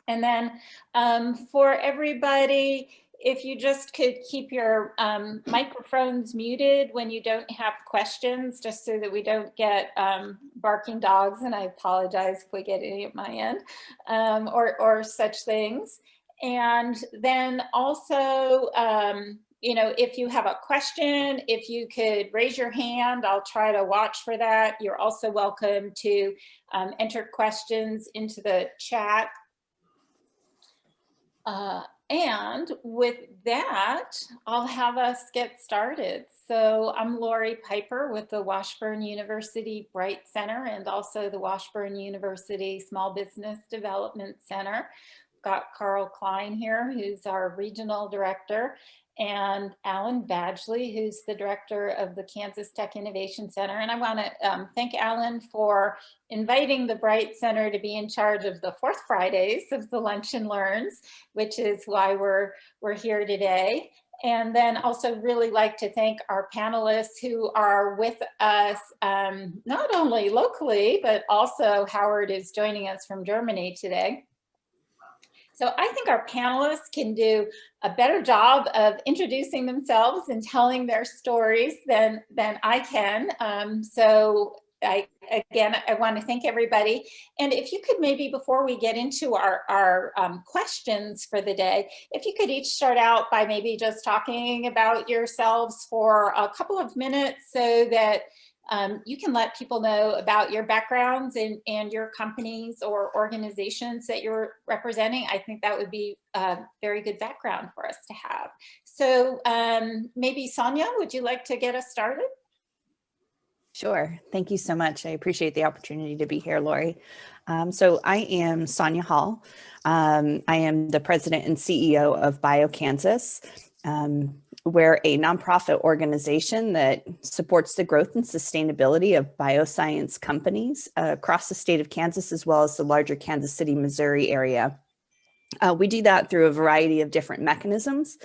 And then for everybody, if you just could keep your microphones muted when you don't have questions, just so that we don't get barking dogs, and I apologize if we get any at my end, or such things. And then also, you know, if you have a question, if you could raise your hand, I'll try to watch for that. You're also welcome to enter questions into the chat. And with that, I'll have us get started. So I'm Laurie Pieper with the Washburn University BRITE Center and also the Washburn University Small Business Development Center. Got Karl Klein here, who's our regional director, and Alan Badgley, who's the director of the Kansas Tech Innovation Center. And I want to thank Alan for inviting the BRITE Center to be in charge of the fourth Fridays of the Lunch and Learns, which is why we're here today. And then also really like to thank our panelists who are with us, not only locally, but also Howard is joining us from Germany today. So I think our panelists can do a better job of introducing themselves and telling their stories than I can. So again, I want to thank everybody. And if you could maybe, before we get into our questions for the day, if you could each start out by maybe just talking about yourselves for a couple of minutes so that you can let people know about your backgrounds and your companies or organizations that you're representing. I think that would be a very good background for us to have. So maybe Sonia, would you like to get us started? Sure. Thank you so much. I appreciate the opportunity to be here, Laurie. So I am Sonia Hall. I am the president and CEO of BioKansas. We're a nonprofit organization that supports the growth and sustainability of bioscience companies across the state of Kansas, as well as the larger Kansas City, Missouri area. We do that through a variety of different mechanisms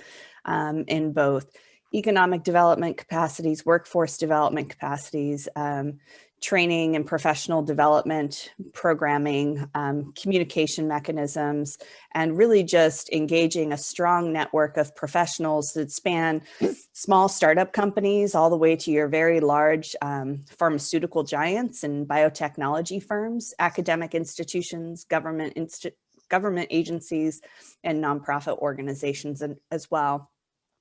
in both economic development capacities, workforce development capacities, training and professional development programming, communication mechanisms, and really just engaging a strong network of professionals that span small startup companies all the way to your very large pharmaceutical giants and biotechnology firms, academic institutions, government agencies, and nonprofit organizations as well,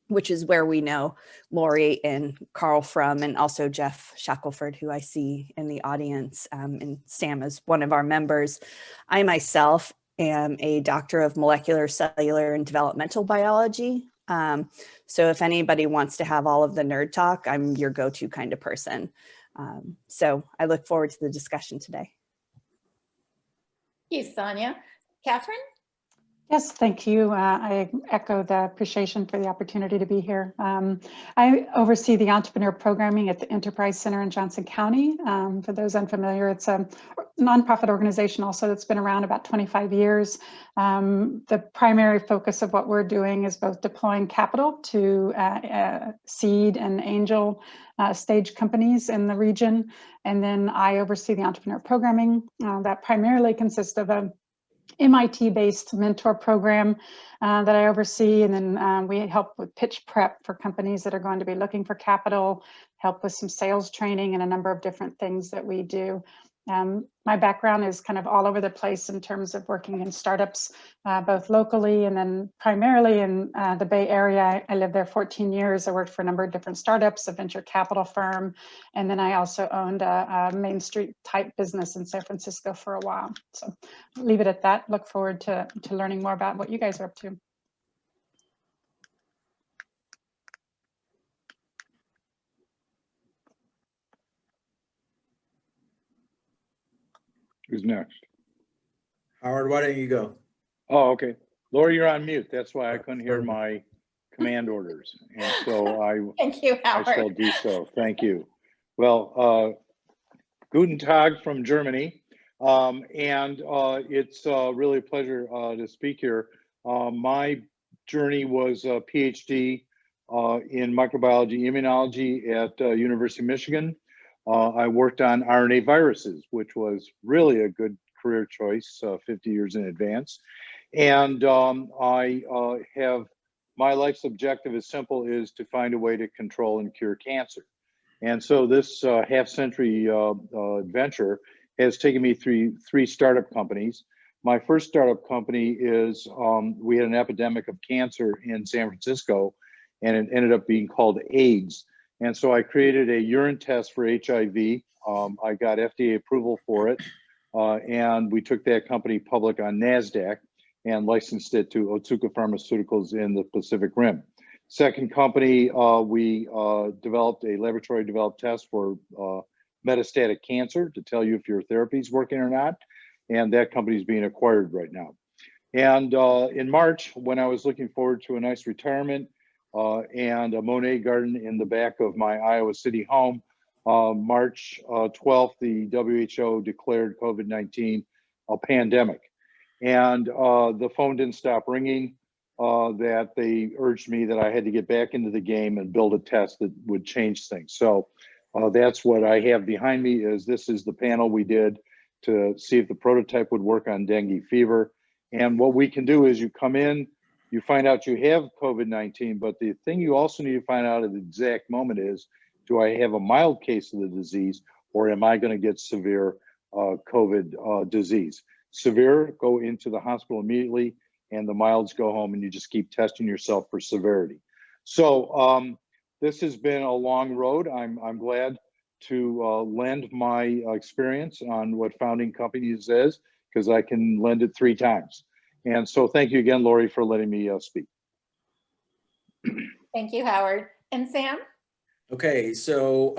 which is where we know Laurie and Karl from, and also Jeff Shackelford, who I see in the audience, and Sam is one of our members. I myself am a doctor of molecular, cellular, and developmental biology. So if anybody wants to have all of the nerd talk, I'm your go-to kind of person. So I look forward to the discussion today. Thank you, Sonia. Kathryn? Yes, thank you. I echo the appreciation for the opportunity to be here. I oversee the entrepreneur programming at the Enterprise Center in Johnson County. For those unfamiliar, it's a nonprofit organization also that's been around about 25 years. The primary focus of what we're doing is both deploying capital to seed and angel stage companies in the region. And then I oversee the entrepreneur programming that primarily consists of a MIT-based mentor program that I oversee, and then we help with pitch prep for companies that are going to be looking for capital, help with some sales training and a number of different things that we do. My background is kind of all over the place in terms of working in startups, both locally and then primarily in the Bay Area. I lived there 14 years. I worked for a number of different startups, a venture capital firm, and then I also owned a Main Street type business in San Francisco for a while. So I'll leave it at that. Look forward to learning more about what you guys are up to. Who's next? Howard, why don't you go? Oh, okay. Laurie, you're on mute. That's why I couldn't hear my command orders. And so Thank you, Howard. I shall do so. Thank you. Well, Guten Tag from Germany. It's really a pleasure to speak here. My journey was a PhD in microbiology immunology at University of Michigan. I worked on RNA viruses, which was really a good career choice 50 years in advance. And I have, my life's objective is simple, is to find a way to control and cure cancer. And so this half-century adventure has taken me through three startup companies. My first startup company is, we had an epidemic of cancer in San Francisco, and it ended up being called AIDS. And so I created a urine test for HIV. I got FDA approval for it, and we took that company public on NASDAQ and licensed it to Otsuka Pharmaceuticals in the Pacific Rim. Second company, we developed a laboratory-developed test for metastatic cancer to tell you if your therapy is working or not, and that company is being acquired right now. And in March, when I was looking forward to a nice retirement and a Monet garden in the back of my Iowa City home, March 12th, the WHO declared COVID-19 a pandemic. And the phone didn't stop ringing, that they urged me that I had to get back into the game and build a test that would change things. So that's what I have behind me. This is the panel we did to see if the prototype would work on dengue fever. And what we can do is you come in, you find out you have COVID-19, but the thing you also need to find out at the exact moment is, do I have a mild case of the disease, or am I going to get severe COVID disease? Severe, go into the hospital immediately, and the milds go home, and you just keep testing yourself for severity. So this has been a long road. I'm glad to lend my experience on what founding companies is, because I can lend it 3 times. And so thank you again, Laurie, for letting me speak. Thank you, Howard. And Sam? Okay, so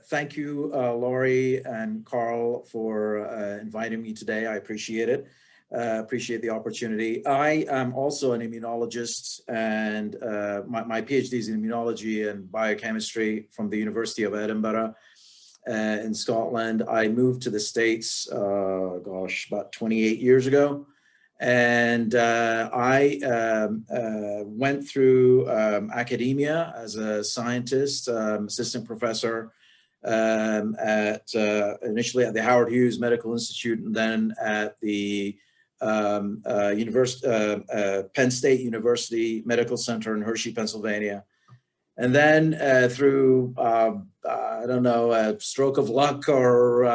thank you, Laurie and Karl, for inviting me today. I appreciate it. Appreciate the opportunity. I am also an immunologist, and my PhD is in immunology and biochemistry from the University of Edinburgh in Scotland. I moved to the States, about 28 years ago. And I went through academia as a scientist, assistant professor initially at the Howard Hughes Medical Institute, and then at the Penn State University Medical Center in Hershey, Pennsylvania. And then through, I don't know, a stroke of luck or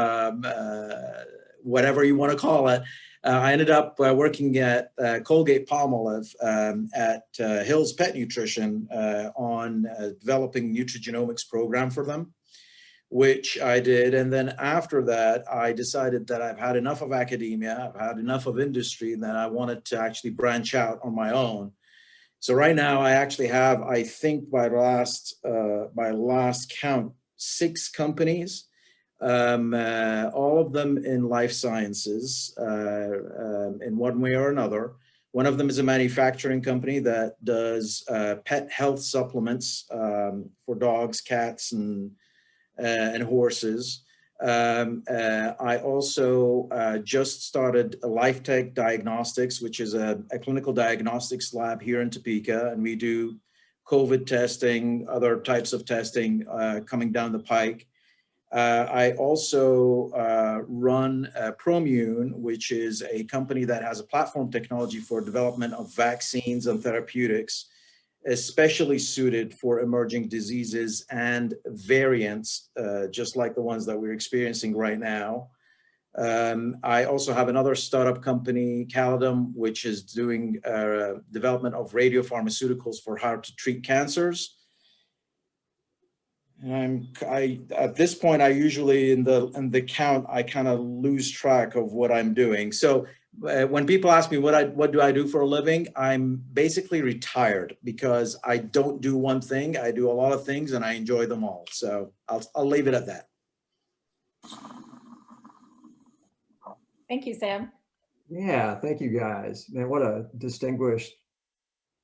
whatever you want to call it, I ended up working at Colgate-Palmolive at Hill's Pet Nutrition on developing nutrigenomics program for them, which I did. And then after that, I decided that I've had enough of academia, I've had enough of industry, and that I wanted to actually branch out on my own. So right now I actually have, I think by last count, 6 companies. All of them in life sciences in one way or another. One of them is a manufacturing company that does pet health supplements for dogs, cats, and horses. I also just started LifeTech Diagnostics, which is a clinical diagnostics lab here in Topeka, and we do COVID testing, other types of testing coming down the pike. I also run Promune, which is a company that has a platform technology for development of vaccines and therapeutics, especially suited for emerging diseases and variants, just like the ones that we're experiencing right now. I also have another startup company, Calidum, which is doing development of radiopharmaceuticals for how to treat cancers. And at this point, I usually in the count, I kind of lose track of what I'm doing. So when people ask me what do I do for a living, I'm basically retired, because I don't do one thing. I do a lot of things, and I enjoy them all. So I'll leave it at that. Thank you, Sam. Yeah, thank you guys. Man, what a distinguished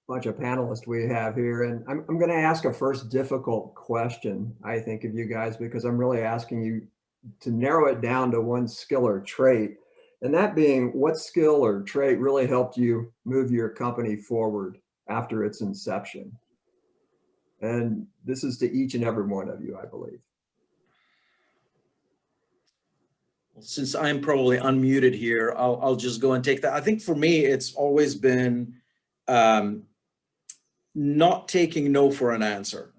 bunch of panelists we have here. And I'm going to ask a first difficult question, I think, of you guys, because I'm really asking you to narrow it down to one skill or trait. And that being, what skill or trait really helped you move your company forward after its inception? And this is to each and every one of you, I believe. Since I'm probably unmuted here, I'll just go and take that. I think for me, it's always been not taking no for an answer.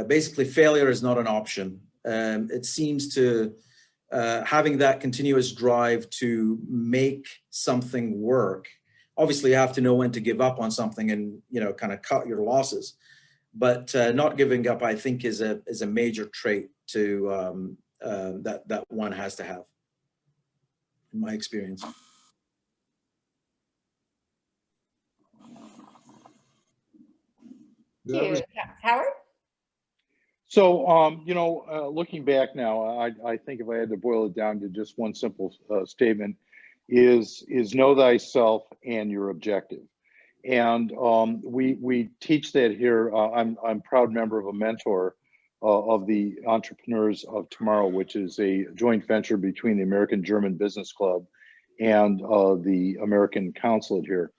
Basically, failure is not an option. It seems to having that continuous drive to make something work. Obviously, you have to know when to give up on something and, you know, kind of cut your losses. But not giving up, I think, is a major trait to that one has to have, in my experience. Thank you. Howard? So, you know, looking back now, I think if I had to boil it down to just one simple statement, is know thyself and your objective. And we teach that here. I'm a proud member of a mentor of the Entrepreneurs of Tomorrow, which is a joint venture between the American German Business Club and the American Consulate here.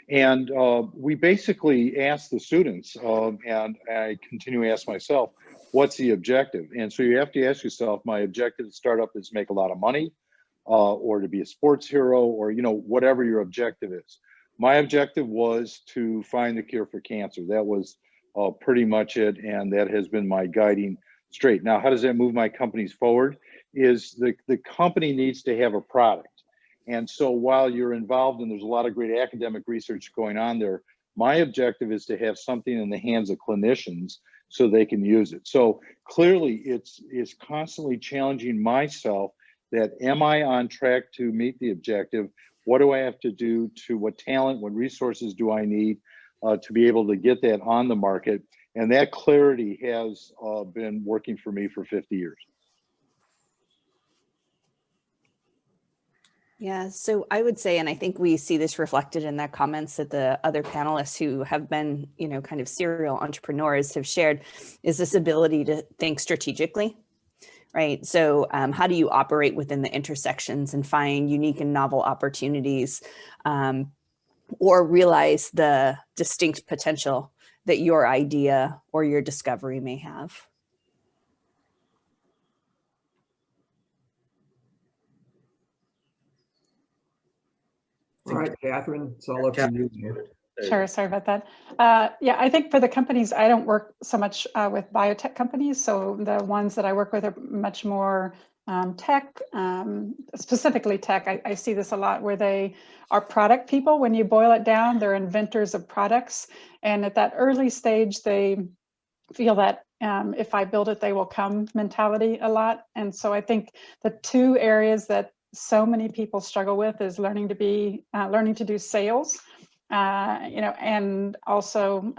And we basically ask the students, and I continue to ask myself, what's the objective? And so you have to ask yourself, my objective to start up is to make a lot of money, or to be a sports hero, or, you know, whatever your objective is. My objective was to find the cure for cancer. That was pretty much it, and that has been my guiding straight. Now, how does that move my companies forward? Is the company needs to have a product. And so while you're involved, and there's a lot of great academic research going on there, my objective is to have something in the hands of clinicians so they can use it. So clearly it's constantly challenging myself that, am I on track to meet the objective? What do I have to do to, what talent, what resources do I need to be able to get that on the market? And that clarity has been working for me for 50 years. Yeah, so I would say, and I think we see this reflected in the comments that the other panelists who have been, you know, kind of serial entrepreneurs have shared, is this ability to think strategically, right? So how do you operate within the intersections and find unique and novel opportunities, or realize the distinct potential that your idea or your discovery may have? All right, Kathryn, it's all up to you. Sure, sorry about that. Yeah, I think for the companies, I don't work so much with biotech companies. So the ones that I work with are much more tech, specifically tech. I see this a lot where they are product people. When you boil it down, they're inventors of products. And at that early stage, they feel that if I build it, they will come mentality a lot. And so I think the two areas that so many people struggle with is learning to do sales, you know, and also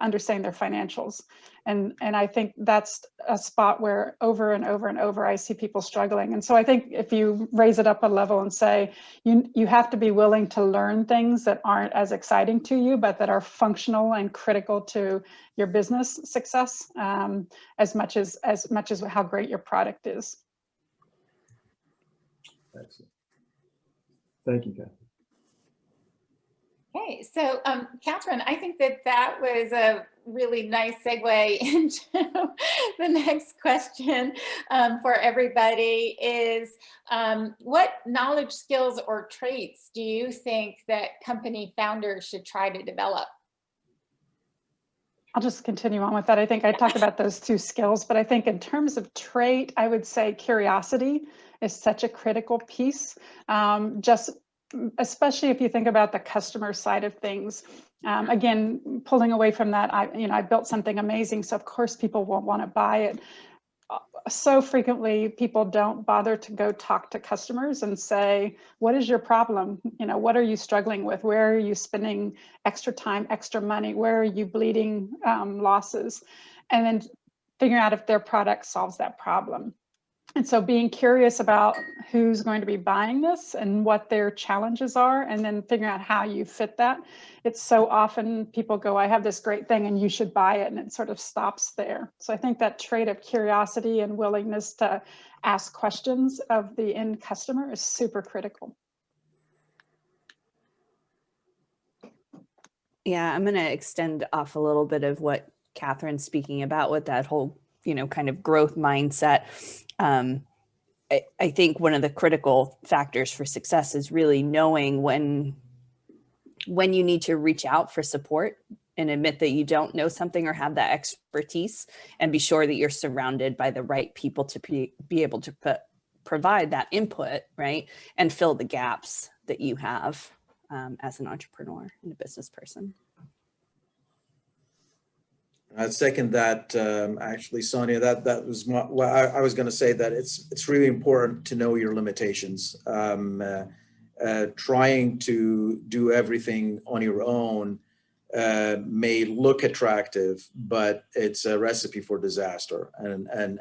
understanding their financials. And I think that's a spot where over and over and over, I see people struggling. And so I think if you raise it up a level and say, you have to be willing to learn things that aren't as exciting to you, but that are functional and critical to your business success, as much as how great your product is. Excellent. Thank you, Kathryn. Okay, so Kathryn, I think that was a really nice segue into the next question for everybody is, what knowledge, skills, or traits do you think that company founders should try to develop? I'll just continue on with that. I think I talked about those two skills, but I think in terms of trait, I would say curiosity is such a critical piece. Just especially if you think about the customer side of things. Again, pulling away from that, I built something amazing, so of course people will want to buy it. So frequently people don't bother to go talk to customers and say, what is your problem? You know, what are you struggling with? Where are you spending extra time, extra money? Where are you bleeding losses? And then figuring out if their product solves that problem. And so being curious about who's going to be buying this and what their challenges are, and then figuring out how you fit that. It's so often people go, I have this great thing and you should buy it. And it sort of stops there. So I think that trait of curiosity and willingness to ask questions of the end customer is super critical. Yeah, I'm going to extend off a little bit of what Kathryn's speaking about with that whole, you know, kind of growth mindset. I think one of the critical factors for success is really knowing when you need to reach out for support and admit that you don't know something or have that expertise, and be sure that you're surrounded by the right people to be able to provide that input, right? And fill the gaps that you have as an entrepreneur and a business person. I'd second that, actually, Sonia. That was what I was going to say, that it's really important to know your limitations. Trying to do everything on your own may look attractive, but it's a recipe for disaster. And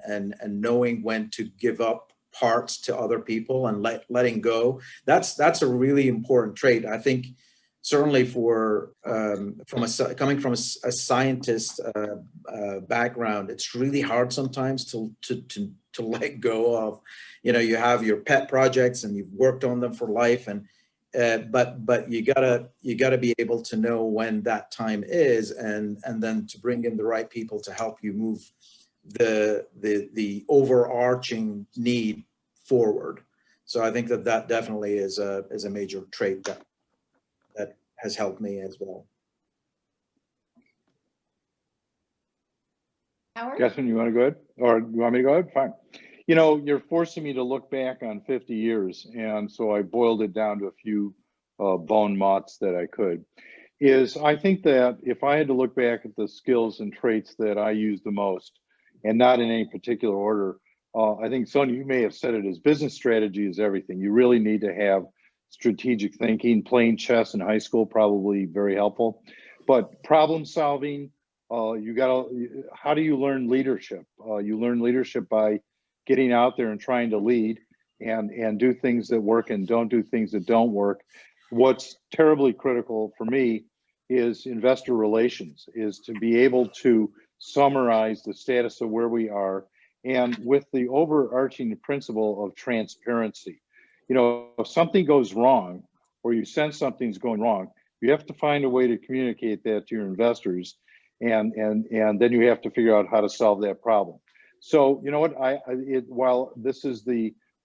knowing when to give up parts to other people and letting go, that's a really important trait. I think certainly for coming from a scientist background, it's really hard sometimes to let go of, you have your pet projects and you've worked on them for life, and but you gotta be able to know when that time is, and then to bring in the right people to help you move the overarching need forward. So I think that definitely is a major trait that has helped me as well. Howard? Kathryn, you want to go ahead? Or you want me to go ahead? Fine. You're forcing me to look back on 50 years. And so I boiled it down to a few bone mots that I could. I think that if I had to look back at the skills and traits that I use the most, and not in any particular order, I think, Sonia, you may have said it, as business strategy is everything. You really need to have strategic thinking. Playing chess in high school, probably very helpful. But problem solving, how do you learn leadership? You learn leadership by getting out there and trying to lead and do things that work and don't do things that don't work. What's terribly critical for me is investor relations, is to be able to summarize the status of where we are, and with the overarching principle of transparency. If something goes wrong, or you sense something's going wrong, you have to find a way to communicate that to your investors, and then you have to figure out how to solve that problem. So you know what? While this is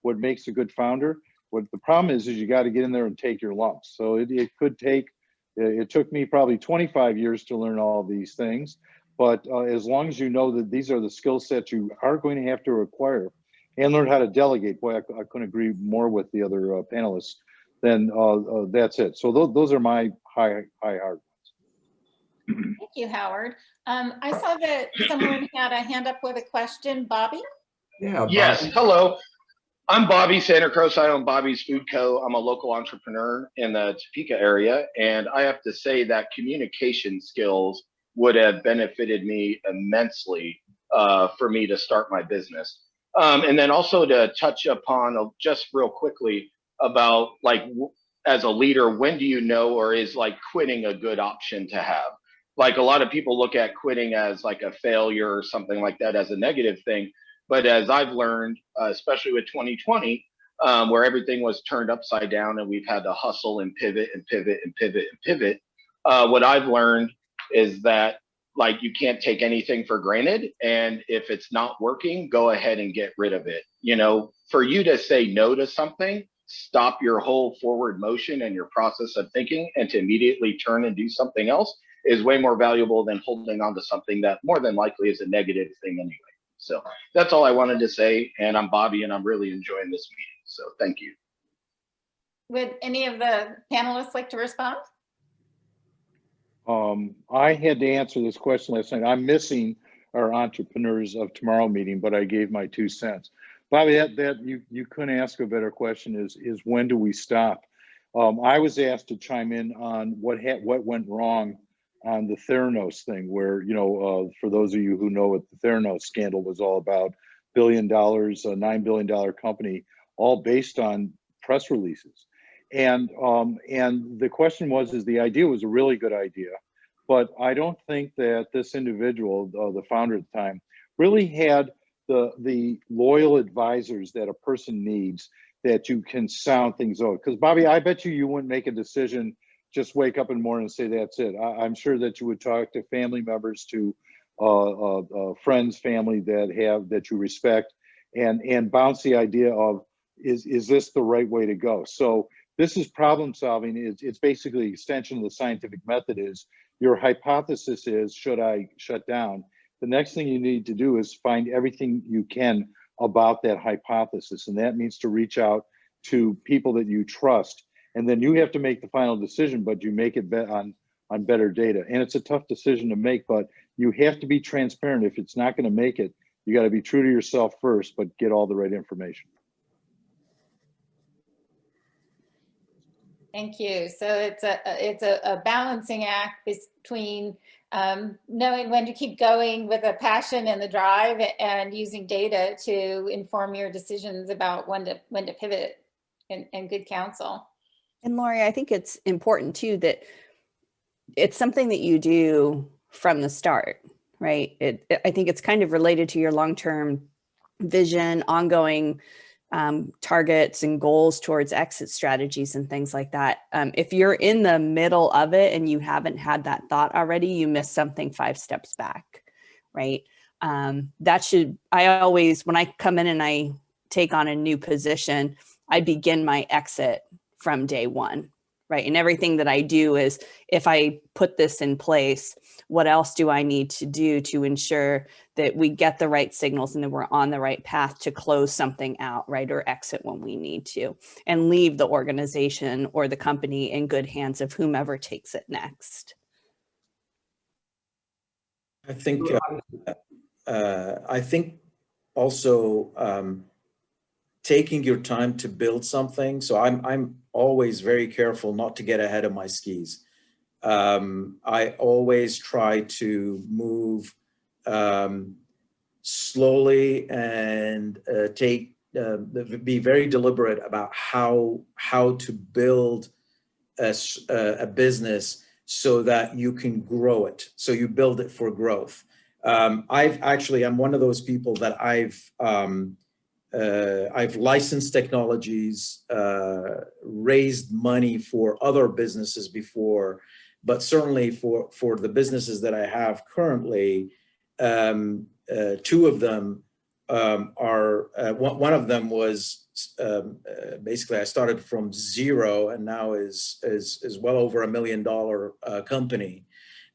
what makes a good founder, what the problem is you got to get in there and take your lumps. So it took me probably 25 years to learn all these things, but as long as you know that these are the skill sets you are going to have to acquire, and learn how to delegate. Boy, I couldn't agree more with the other panelists. Then that's it. So those are my high hard ones. Thank you, Howard. I saw that someone had a hand up with a question. Bobby? Yeah. Bobby. Yes, hello. I'm Bobby Santa Cruz. I own Bobby's Food Co. I'm a local entrepreneur in the Topeka area, and I have to say that communication skills would have benefited me immensely for me to start my business. And then also to touch upon just real quickly about, like, as a leader, when do you know, or is like quitting a good option to have? Like, a lot of people look at quitting as like a failure or something like that, as a negative thing. But as I've learned, especially with 2020, where everything was turned upside down and we've had to hustle and pivot and pivot and pivot and pivot, what I've learned is that, like, you can't take anything for granted. And if it's not working, go ahead and get rid of it. For you to say no to something, stop your whole forward motion and your process of thinking, and to immediately turn and do something else is way more valuable than holding on to something that more than likely is a negative thing anyway. So that's all I wanted to say. And I'm Bobby, and I'm really enjoying this meeting. So thank you. Would any of the panelists like to respond? I had to answer this question last night. I'm missing our Entrepreneurs of Tomorrow meeting, but I gave my 2 cents. Bobby, you couldn't ask a better question. Is when do we stop? I was asked to chime in on what went wrong on the Theranos thing, where, for those of you who know what the Theranos scandal was all about, $1 billion, a $9 billion company, all based on press releases. And the question is the idea was a really good idea, but I don't think that this individual, the founder at the time, really had the loyal advisors that a person needs, that you can sound things out. Because Bobby, I bet you wouldn't make a decision, just wake up in the morning and say, that's it. I'm sure that you would talk to family members, to friends, family that you respect, and bounce the idea of, is this the right way to go? So this is problem solving. It's basically extension of the scientific method. Is your hypothesis is, should I shut down? The next thing you need to do is find everything you can about that hypothesis. And that means to reach out to people that you trust. And then you have to make the final decision, but you make it on better data. And it's a tough decision to make, but you have to be transparent. If it's not going to make it, you got to be true to yourself first, but get all the right information. Thank you. So it's a balancing act between knowing when to keep going with a passion and the drive, and using data to inform your decisions about when to pivot, and good counsel. And Laurie, I think it's important too that it's something that you do from the start, right? I think it's kind of related to your long-term vision, ongoing targets and goals towards exit strategies and things like that. If you're in the middle of it and you haven't had that thought already, you miss something 5 steps back, right? I always, when I come in and I take on a new position, I begin my exit from day one, right? And everything that I do is, if I put this in place, what else do I need to do to ensure that we get the right signals and that we're on the right path to close something out, right? Or exit when we need to, and leave the organization or the company in good hands of whomever takes it next. I think also taking your time to build something. So I'm always very careful not to get ahead of my skis. I always try to move slowly and be very deliberate about how to build a business so that you can grow it. So you build it for growth. I'm one of those people that I've licensed technologies, raised money for other businesses before, but certainly for the businesses that I have currently, 2 of them are, one of them was basically I started from 0 and now is well over $1 million company,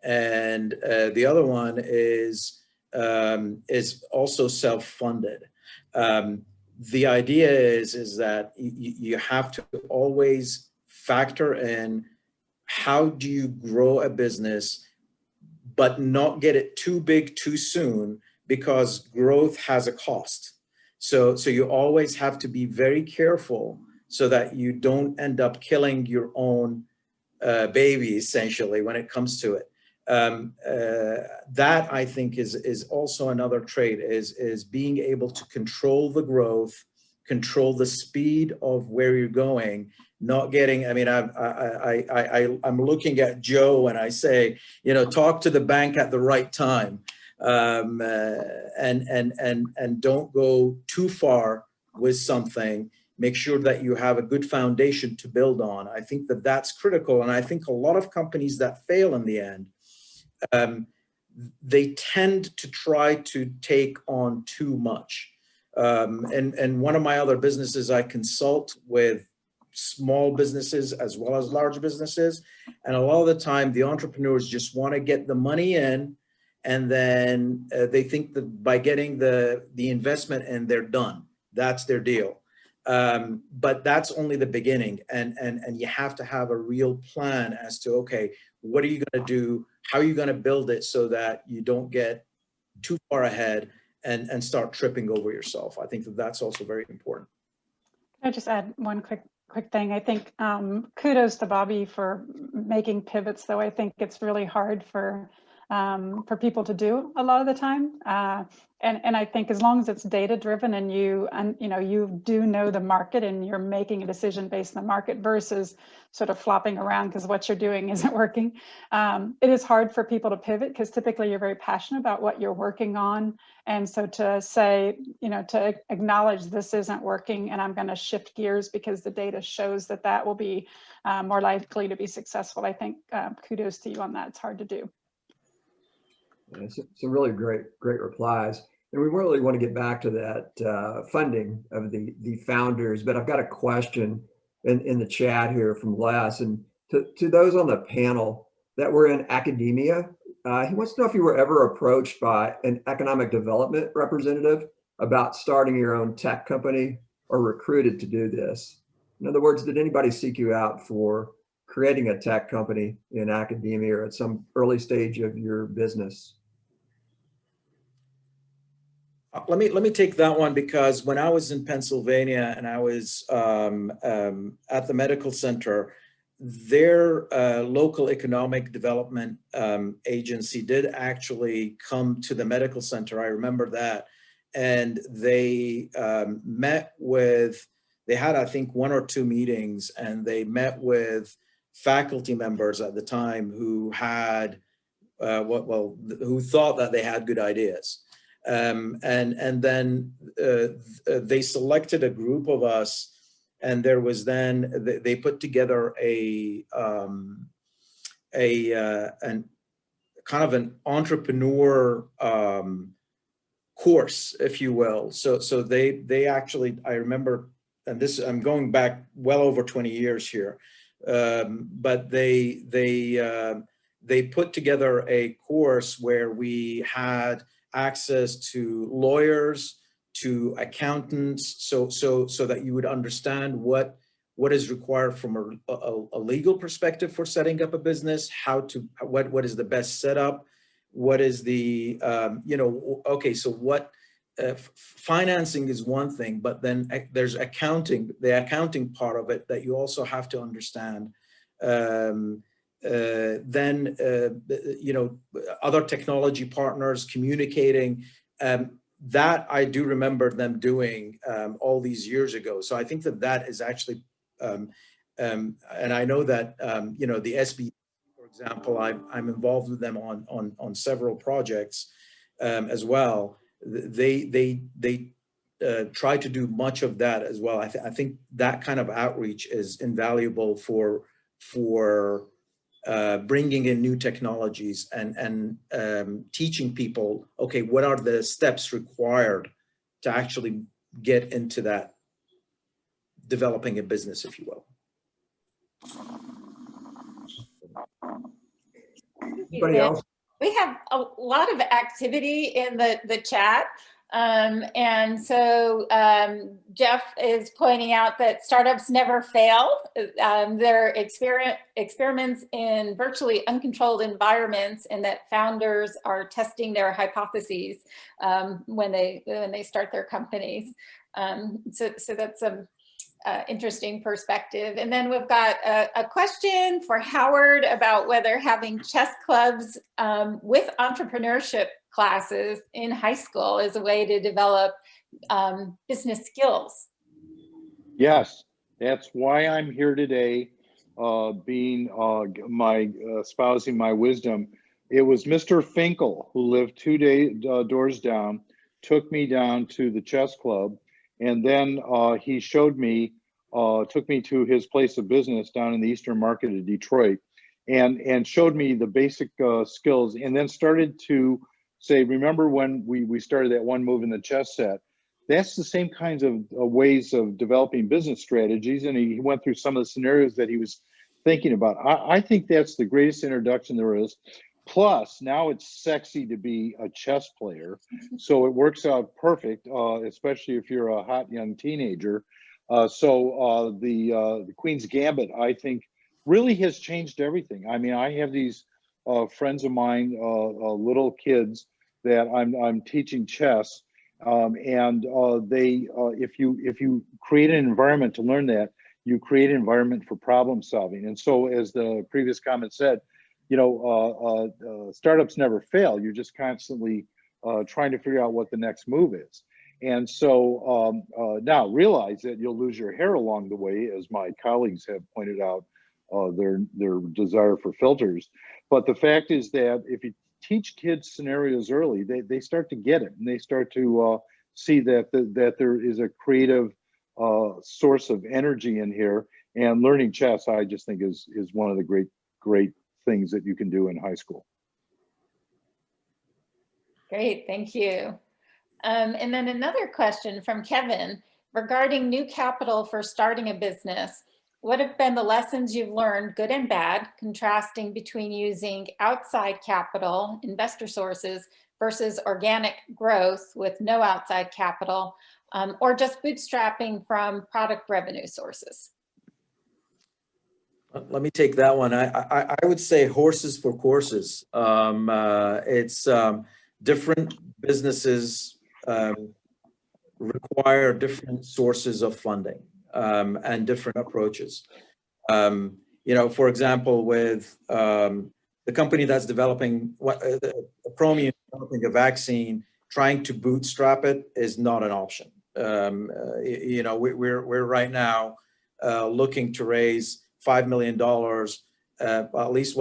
and the other one is also self-funded. The idea is that you have to always factor in, how do you grow a business but not get it too big too soon, because growth has a cost. So you always have to be very careful so that you don't end up killing your own baby, essentially, when it comes to it. That, I think, is also another trait, is being able to control the growth, control the speed of where you're going, not getting, I mean, I'm looking at Joe and I say, talk to the bank at the right time, and don't go too far with something. Make sure that you have a good foundation to build on. I think that that's critical. And I think a lot of companies that fail in the end, they tend to try to take on too much. And one of my other businesses, I consult with small businesses as well as large businesses. And a lot of the time, the entrepreneurs just want to get the money in, and then they think that by getting the investment and they're done. That's their deal. But that's only the beginning. And you have to have a real plan as to, okay, what are you going to do? How are you going to build it so that you don't get too far ahead and start tripping over yourself? I think that that's also very important. Can I just add one quick thing? I think kudos to Bobby for making pivots, though I think it's really hard for people to do a lot of the time. And I think as long as it's data driven and you do know the market and you're making a decision based on the market versus sort of flopping around because what you're doing isn't working. It is hard for people to pivot because typically you're very passionate about what you're working on. And so to say, to acknowledge this isn't working and I'm going to shift gears because the data shows that will be more likely to be successful. I think kudos to you on that. It's hard to do. Some really great replies. And we really want to get back to that funding of the founders, but I've got a question in the chat here from Les, and to those on the panel that were in academia, he wants to know if you were ever approached by an economic development representative about starting your own tech company or recruited to do this. In other words, did anybody seek you out for creating a tech company in academia or at some early stage of your business? Let me take that one, because when I was in Pennsylvania and I was at the medical center, their local economic development agency did actually come to the medical center. I remember that. And they met with, they had, I think, 1 or 2 meetings, and they met with faculty members at the time who had, who thought that they had good ideas. And then they selected a group of us, and there was then, they put together a kind of an entrepreneur course, if you will. So they actually, I remember, and this, I'm going back well over 20 years here, but they put together a course where we had access to lawyers, to accountants, so that you would understand what is required from a legal perspective for setting up a business, what is the best setup, what is the okay, so what financing is one thing, but then there's accounting, the accounting part of it that you also have to understand. Then other technology partners communicating, that I do remember them doing all these years ago. So I think that is actually, and I know that the SBDC, for example, I'm involved with them on several projects as well. They try to do much of that as well. I think that kind of outreach is invaluable for bringing in new technologies and teaching people, okay, what are the steps required to actually get into that, developing a business, if you will. Anybody else? We have a lot of activity in the chat. And so Jeff is pointing out that startups never fail. They're experiments in virtually uncontrolled environments, and that founders are testing their hypotheses when they start their companies. So that's a interesting perspective. And then we've got a question for Howard about whether having chess clubs with entrepreneurship classes in high school is a way to develop business skills. Yes, that's why I'm here today, being espousing my wisdom. It was Mr. Finkel, who lived 2 doors down, took me down to the chess club, and then he showed me, took me to his place of business down in the Eastern Market of Detroit, and showed me the basic skills, and then started to say, remember when we started that one move in the chess set? That's the same kinds of ways of developing business strategies. And he went through some of the scenarios that he was thinking about. I think that's the greatest introduction there is. Plus, now it's sexy to be a chess player. So it works out perfect, especially if you're a hot young teenager. So the Queen's Gambit, I think, really has changed everything. I mean, I have these friends of mine, little kids that I'm teaching chess, and if you create an environment to learn that, you create an environment for problem solving. And so, as the previous comment said, startups never fail. You're just constantly trying to figure out what the next move is. And so now realize that you'll lose your hair along the way, as my colleagues have pointed out, their desire for filters. But the fact is that if you teach kids scenarios early, they start to get it, and they start to see that there is a creative source of energy in here. And learning chess, I just think, is one of the great things that you can do in high school. Great, thank you. And then another question from Kevin regarding new capital for starting a business. What have been the lessons you've learned, good and bad, contrasting between using outside capital, investor sources, versus organic growth with no outside capital, or just bootstrapping from product revenue sources? Let me take that one. I would say horses for courses. It's different businesses require different sources of funding and different approaches. For example, with the company that's developing Chromium, developing a vaccine, trying to bootstrap it is not an option. We're right now looking to raise $5 million, at least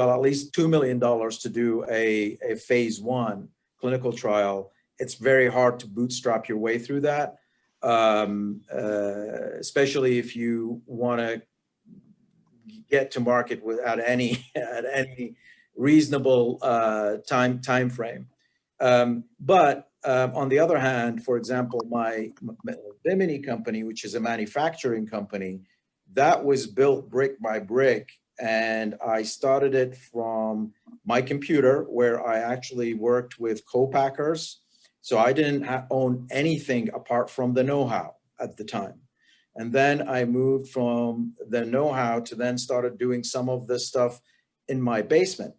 $2 million to do a phase 1 clinical trial. It's very hard to bootstrap your way through that, especially if you want to get to market at any reasonable time frame. But on the other hand, for example, my Bimini company, which is a manufacturing company, that was built brick by brick, and I started it from my computer, where I actually worked with co-packers. So I didn't own anything apart from the know-how at the time. And then I moved from the know-how to then started doing some of this stuff in my basement.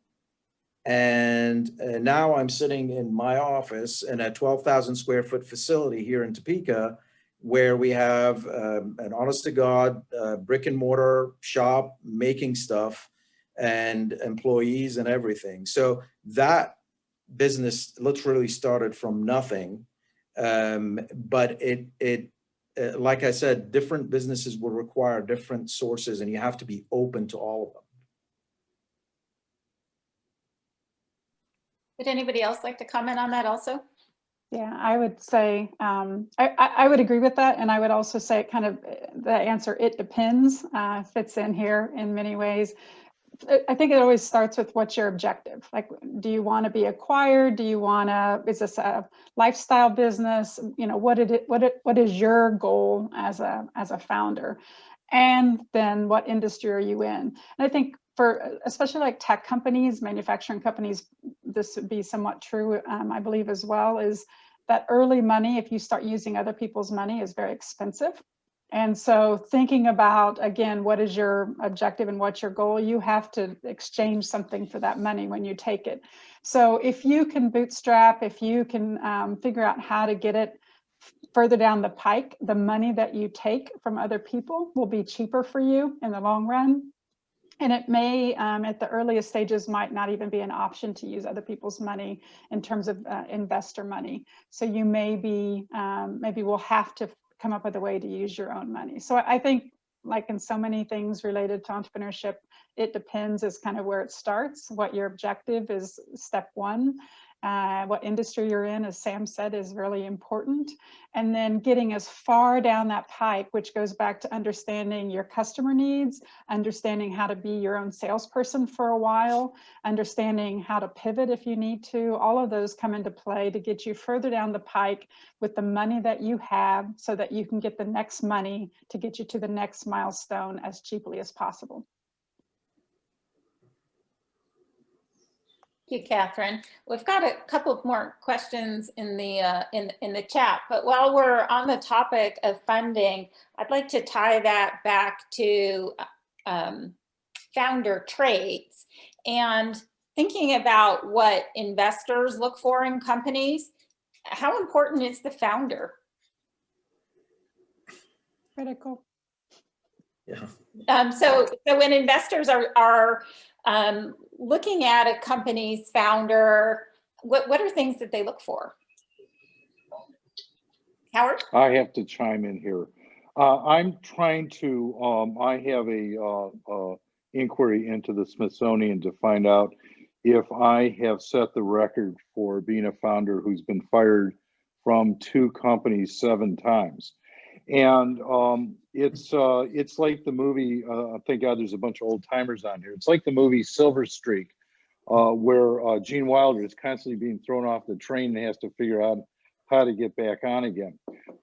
And now I'm sitting in my office in a 12,000 square foot facility here in Topeka, where we have an honest to God brick and mortar shop making stuff and employees and everything. So that business literally started from nothing. But it like I said, different businesses will require different sources, and you have to be open to all of them. Would anybody else like to comment on that also? Yeah, I would say, I would agree with that. And I would also say kind of the answer, it depends, fits in here in many ways. I think it always starts with what's your objective. Like, do you want to be acquired? Do you want to, is this a lifestyle business? What is your goal as a founder? And then what industry are you in? And I think for especially like tech companies, manufacturing companies, this would be somewhat true, I believe as well, is that early money, if you start using other people's money, is very expensive. And so thinking about, again, what is your objective and what's your goal, you have to exchange something for that money when you take it. So if you can bootstrap, if you can figure out how to get it further down the pike, the money that you take from other people will be cheaper for you in the long run. And it may, at the earliest stages, might not even be an option to use other people's money in terms of investor money. So you maybe will have to come up with a way to use your own money. So I think, like in so many things related to entrepreneurship, it depends is kind of where it starts. What your objective is, step one. What industry you're in, as Sam said, is really important. And then getting as far down that pipe, which goes back to understanding your customer needs, understanding how to be your own salesperson for a while, understanding how to pivot if you need to. All of those come into play to get you further down the pike with the money that you have, so that you can get the next money to get you to the next milestone as cheaply as possible. Thank you, Kathryn. We've got a couple of more questions in the chat, but while we're on the topic of funding, I'd like to tie that back to founder traits and thinking about what investors look for in companies. How important is the founder? Critical. Yeah. So when investors are looking at a company's founder, what are things that they look for? Howard? I have to chime in here. I'm trying to, I have a inquiry into the Smithsonian to find out if I have set the record for being a founder who's been fired from 2 companies 7 times. And it's like the movie, thank God there's a bunch of old timers on here. It's like the movie Silver Streak, where Gene Wilder is constantly being thrown off the train and has to figure out how to get back on again.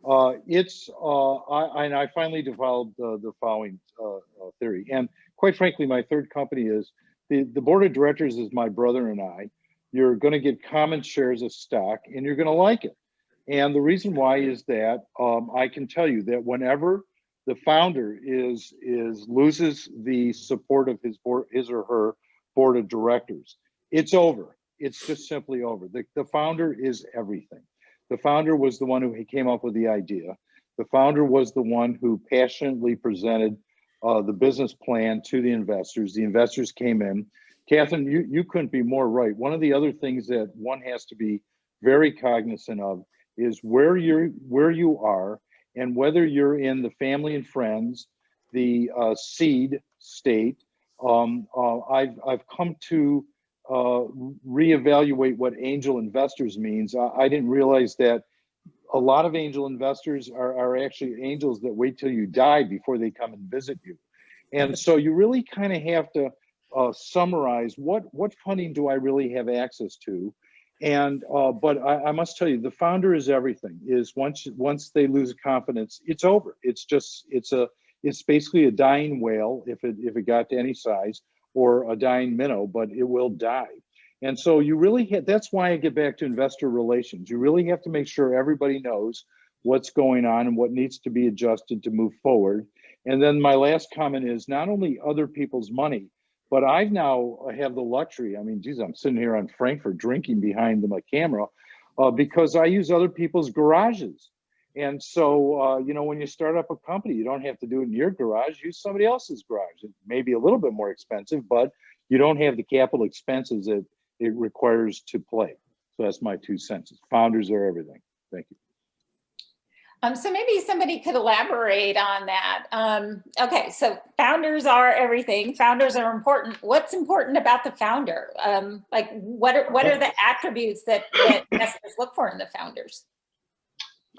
I finally developed the following theory. And quite frankly, my third company is the board of directors is my brother and I. You're going to get common shares of stock and you're going to like it. And the reason why is that I can tell you that whenever the founder loses the support of his or her board of directors, it's over. It's just simply over. The founder is everything. The founder was the one who came up with the idea. The founder was the one who passionately presented the business plan to the investors. The investors came in. Kathryn, you couldn't be more right. One of the other things that one has to be very cognizant of is where you are and whether you're in the family and friends, the seed state. I've come to reevaluate what angel investors means. I didn't realize that a lot of angel investors are actually angels that wait till you die before they come and visit you. And so you really kind of have to summarize what funding do I really have access to. And but I must tell you, the founder is everything. Is once they lose confidence, it's over. It's basically a dying whale if it got to any size, or a dying minnow, but it will die. And so you really that's why I get back to investor relations. You really have to make sure everybody knows what's going on and what needs to be adjusted to move forward. And then my last comment is not only other people's money, but I now have the luxury. I mean, geez, I'm sitting here on Frankfurt drinking behind my camera because I use other people's garages. And so, you know, when you start up a company, you don't have to do it in your garage, use somebody else's garage. It may be a little bit more expensive, but you don't have the capital expenses that it requires to play. So that's my 2 cents. Founders are everything. Thank you. So maybe somebody could elaborate on that. Okay, so founders are everything. Founders are important. What's important about the founder? Like what are the attributes that investors look for in the founders?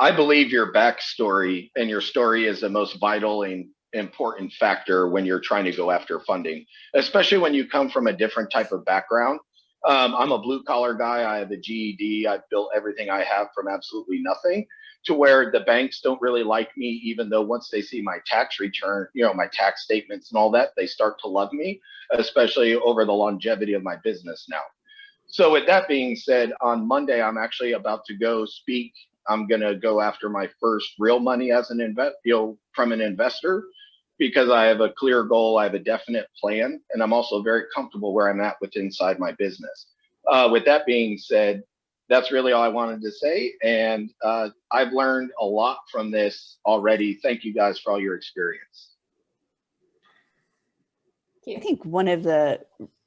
I believe your backstory and your story is the most vital and important factor when you're trying to go after funding, especially when you come from a different type of background. I'm a blue collar guy. I have a GED. I've built everything I have from absolutely nothing, to where the banks don't really like me, even though once they see my tax return, you know, my tax statements and all that, they start to love me, especially over the longevity of my business now. So with that being said, on Monday, I'm actually about to go speak. I'm going to go after my first real money as an from an investor, because I have a clear goal. I have a definite plan, and I'm also very comfortable where I'm at inside my business. With that being said, that's really all I wanted to say. And I've learned a lot from this already. Thank you guys for all your experience. I think one of the,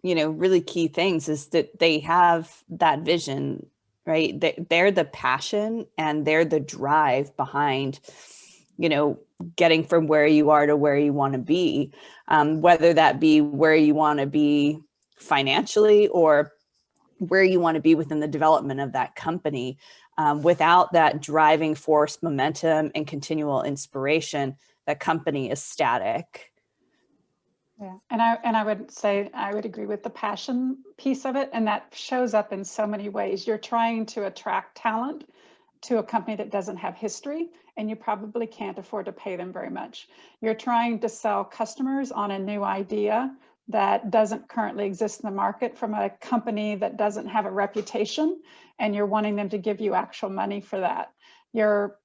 really key things is that they have that vision, right? They're the passion and they're the drive behind, getting from where you are to where you want to be, whether that be where you want to be financially or where you want to be within the development of that company. Without that driving force, momentum, and continual inspiration, that company is static. Yeah, and I would say I would agree with the passion piece of it, and that shows up in so many ways. You're trying to attract talent to a company that doesn't have history, and you probably can't afford to pay them very much. You're trying to sell customers on a new idea that doesn't currently exist in the market from a company that doesn't have a reputation, and you're wanting them to give you actual money for that. You're,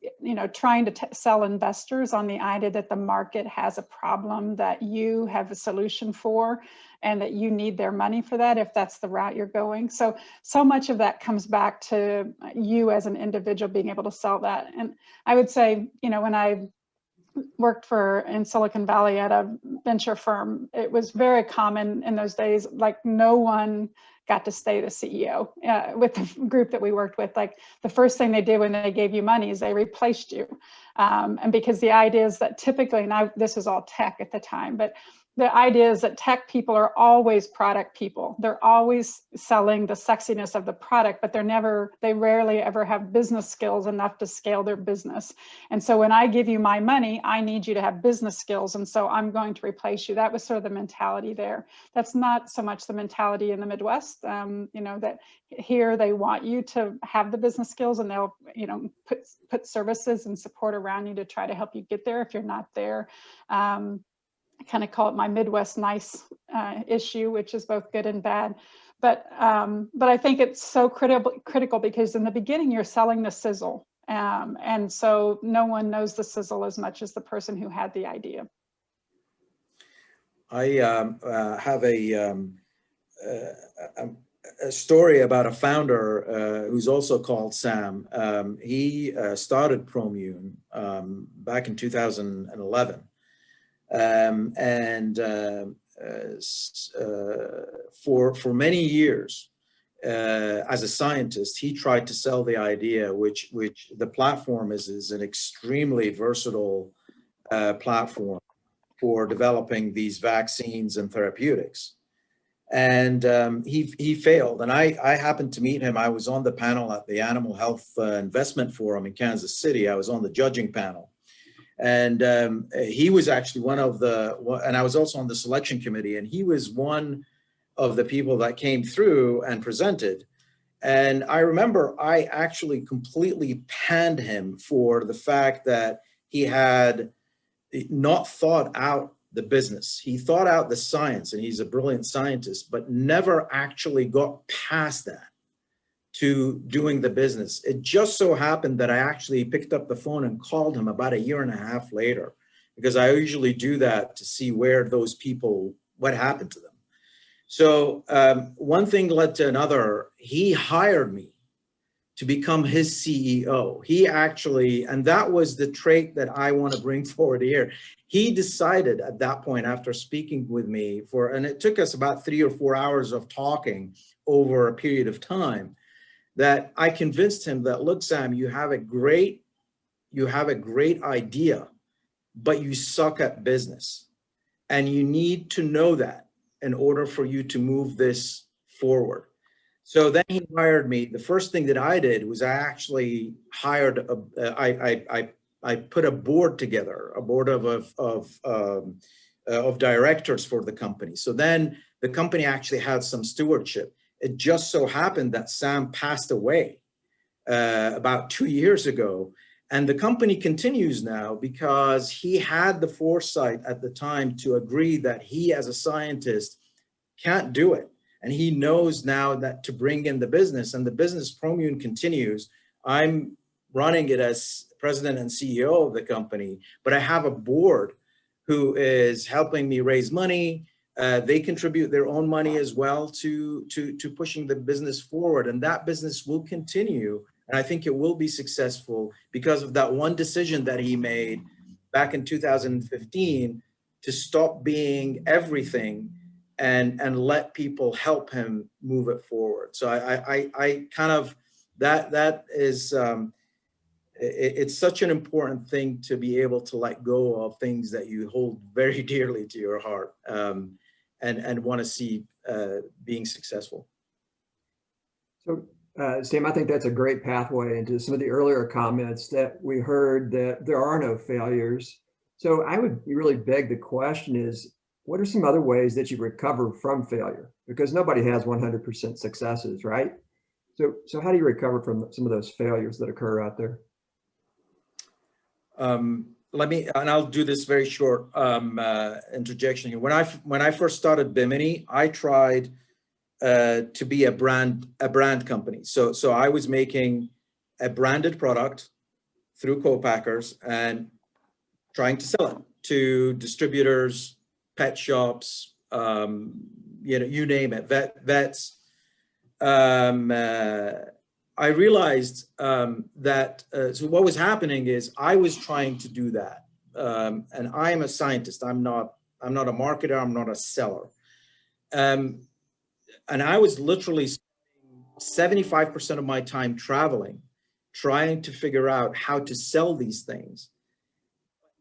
trying to sell investors on the idea that the market has a problem that you have a solution for, and that you need their money for that if that's the route you're going. So much of that comes back to you as an individual being able to sell that. And I would say, when I worked in Silicon Valley at a venture firm, it was very common in those days, like no one got to stay the CEO with the group that we worked with. Like the first thing they did when they gave you money is they replaced you. And because the idea is that typically, and this was all tech at the time, but the idea is that tech people are always product people. They're always selling the sexiness of the product, but they rarely ever have business skills enough to scale their business. And so when I give you my money, I need you to have business skills. And so I'm going to replace you. That was sort of the mentality there. That's not so much the mentality in the Midwest, that here they want you to have the business skills, and they'll, put services and support around you to try to help you get there if you're not there. I kind of call it my Midwest nice issue, which is both good and bad. But I think it's so critical because in the beginning you're selling the sizzle, and so no one knows the sizzle as much as the person who had the idea. I have a story about a founder who's also called Sam. He started Promune back in 2011. For many years, as a scientist, he tried to sell the idea, which the platform is an extremely versatile platform for developing these vaccines and therapeutics. And he failed. And I happened to meet him. I was on the panel at the Animal Health Investment Forum in Kansas City. I was on the judging panel. And he was actually and I was also on the selection committee, and he was one of the people that came through and presented. And I remember I actually completely panned him for the fact that he had not thought out the business. He thought out the science, and he's a brilliant scientist, but never actually got past that to doing the business. It just so happened that I actually picked up the phone and called him about a year and a half later, because I usually do that to see where those people, what happened to them. So one thing led to another. He hired me to become his CEO. He actually, and that was the trait that I want to bring forward here. He decided at that point, after speaking with me and it took us about 3 or 4 hours of talking over a period of time, that I convinced him that, look, Sam, you have a great idea, but you suck at business. And you need to know that in order for you to move this forward. So then he hired me. The first thing that I did was I actually hired, I put a board together, a board of directors for the company. So then the company actually had some stewardship. It just so happened that Sam passed away about 2 years ago. And the company continues now because he had the foresight at the time to agree that he, as a scientist, can't do it. And he knows now that to bring in the business, and the business Promune continues. I'm running it as president and CEO of the company, but I have a board who is helping me raise money. They contribute their own money as well to pushing the business forward, and that business will continue. And I think it will be successful because of that one decision that he made back in 2015 to stop being everything and let people help him move it forward. So I kind of, that is, it's such an important thing to be able to let go of things that you hold very dearly to your heart. And want to see being successful. So, Sam, I think that's a great pathway into some of the earlier comments that we heard that there are no failures. So I would really beg the question is, what are some other ways that you recover from failure? Because nobody has 100% successes, right? So how do you recover from some of those failures that occur out there? And I'll do this very short interjection here. When I first started Bimini, I tried to be a brand company. So I was making a branded product through co-packers and trying to sell it to distributors, pet shops, you name it, vets. I realized that so what was happening is I was trying to do that, and I am a scientist. I'm not a marketer. I'm not a seller, and I was literally spending 75% of my time traveling, trying to figure out how to sell these things.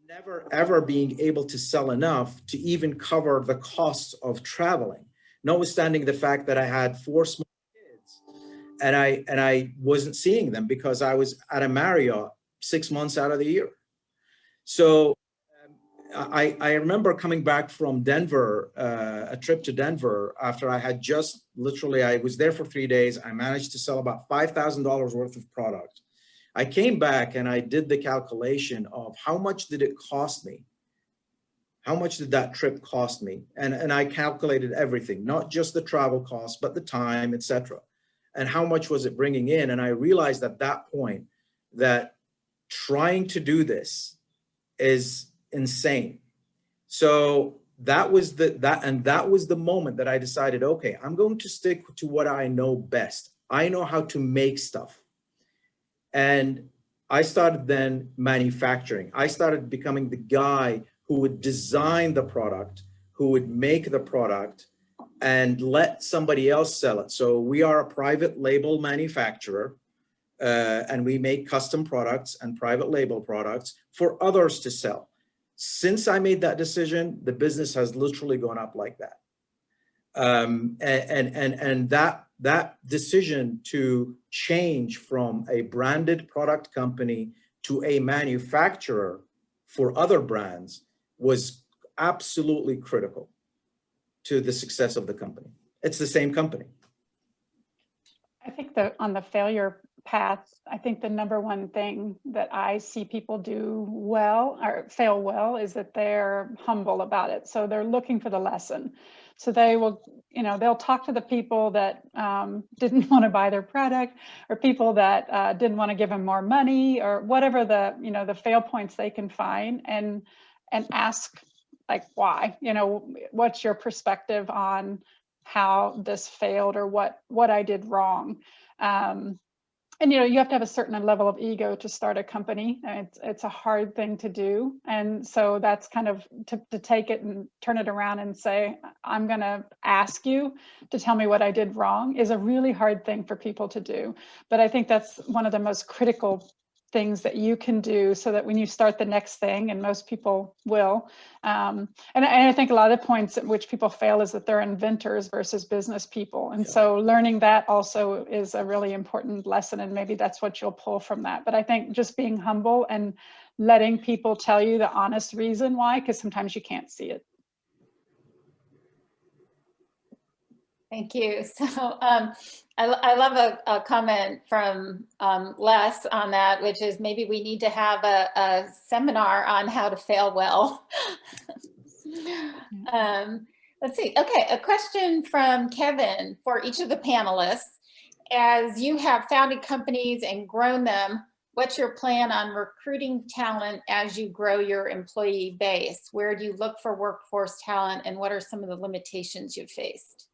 never ever being able to sell enough to even cover the costs of traveling, notwithstanding the fact that I had 4 small kids and I wasn't seeing them because I was at a Marriott 6 months out of the year. So I remember coming back from Denver, a trip to Denver, after I had just literally, I was there for 3 days. I managed to sell about $5,000 worth of product. I came back and I did the calculation of how much did it cost me? How much did that trip cost me? And I calculated everything, not just the travel costs, but the time, etc. And how much was it bringing in? And I realized at that point that trying to do this is insane. So that was the moment that I decided, okay, I'm going to stick to what I know best. I know how to make stuff. And I started then manufacturing. I started becoming the guy who would design the product, who would make the product and let somebody else sell it. So we are a private label manufacturer, and we make custom products and private label products for others to sell. Since I made that decision, the business has literally gone up like that. And that decision to change from a branded product company to a manufacturer for other brands was absolutely critical to the success of the company. It's the same company. I think that on the failure path, I think the number one thing that I see people do well or fail well is that they're humble about it. So they're looking for the lesson. So they will, they'll talk to the people that didn't want to buy their product, or people that didn't want to give them more money, or whatever the fail points they can find, and ask, like, why, what's your perspective on how this failed, or what I did wrong. And you have to have a certain level of ego to start a company. It's a hard thing to do, and so that's kind of to take it and turn it around and say, I'm going to ask you to tell me what I did wrong, is a really hard thing for people to do. But I think that's one of the most critical things that you can do, so that when you start the next thing, and most people will, and I think a lot of the points at which people fail is that they're inventors versus business people. And so learning that also is a really important lesson, and maybe that's what you'll pull from that. But I think just being humble and letting people tell you the honest reason why, because sometimes you can't see it. Thank you. So I love a comment from Les on that, which is maybe we need to have a seminar on how to fail well. Let's see. Okay, a question from Kevin for each of the panelists. As you have founded companies and grown them, what's your plan on recruiting talent as you grow your employee base? Where do you look for workforce talent, and what are some of the limitations you've faced?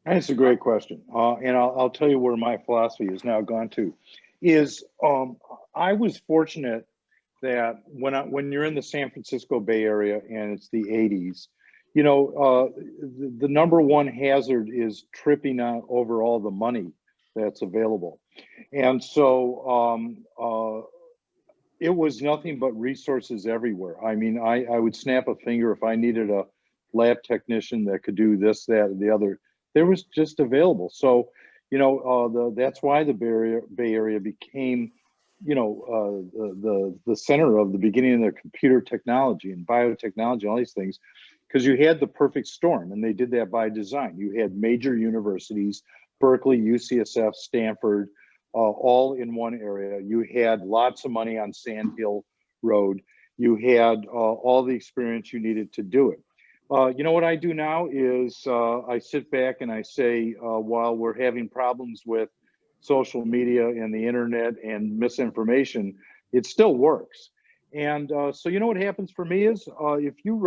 That's a great question. And I'll tell you where my philosophy has now gone to. I was fortunate that when you're in the San Francisco Bay Area and it's the 80s, the number one hazard is tripping out over all the money that's available. And so it was nothing but resources everywhere. I mean, I would snap a finger if I needed a lab technician that could do this, that, and the other. There was just available. So, that's why the Bay Area became, the center of the beginning of the computer technology and biotechnology, all these things, because you had the perfect storm, and they did that by design. You had major universities, Berkeley, UCSF, Stanford, all in one area. You had lots of money on Sand Hill Road. You had all the experience you needed to do it. What I do now is I sit back and I say, while we're having problems with social media and the internet and misinformation, it still works. And so what happens for me is if you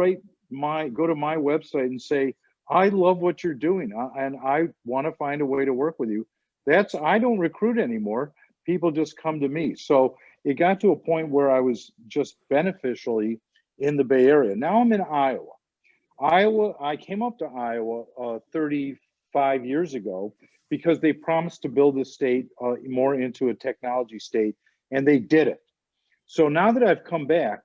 go to my website and say, I love what you're doing and I want to find a way to work with you, I don't recruit anymore. People just come to me. So it got to a point where I was just beneficially in the Bay Area. Now I'm in Iowa. I came up to Iowa 35 years ago because they promised to build the state more into a technology state and they did it. So now that I've come back,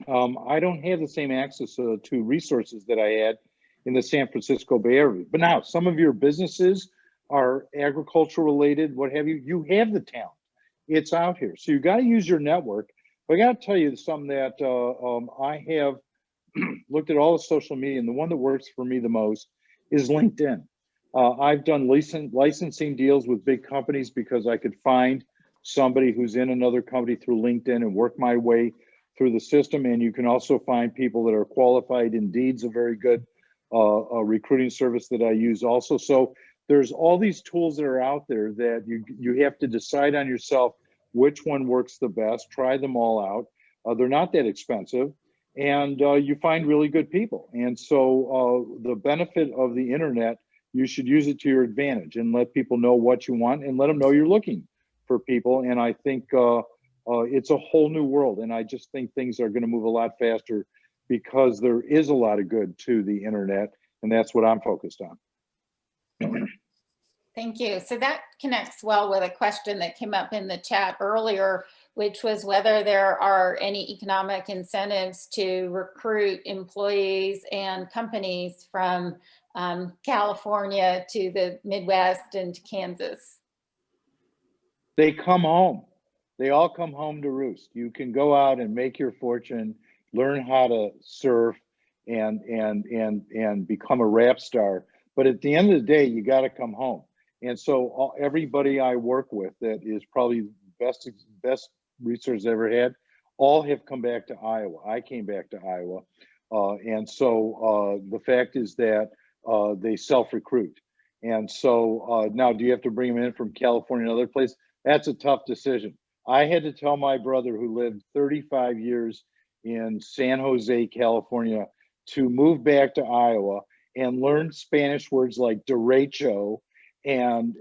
I don't have the same access to resources that I had in the San Francisco Bay Area. But now some of your businesses are agriculture related, what have you, you have the talent. It's out here. So you got to use your network. But I got to tell you something that I have looked at all the social media, and the one that works for me the most is LinkedIn. I've done licensing deals with big companies because I could find somebody who's in another company through LinkedIn and work my way through the system. And you can also find people that are qualified. Indeed's a very good recruiting service that I use also. So there's all these tools that are out there that you have to decide on yourself which one works the best, try them all out. They're not that expensive, and you find really good people. And so the benefit of the internet, you should use it to your advantage and let people know what you want and let them know you're looking for people. And I think it's a whole new world. And I just think things are going to move a lot faster because there is a lot of good to the internet. And that's what I'm focused on. Thank you. So that connects well with a question that came up in the chat earlier, which was whether there are any economic incentives to recruit employees and companies from California to the Midwest and to Kansas. They come home. They all come home to roost. You can go out and make your fortune, learn how to surf, and become a rap star. But at the end of the day, you got to come home. And so everybody I work with that is probably the best resource I ever had, all have come back to Iowa. I came back to Iowa. And so the fact is that they self-recruit. And so now, do you have to bring them in from California and other places? That's a tough decision. I had to tell my brother, who lived 35 years in San Jose, California, to move back to Iowa and learn Spanish words like derecho and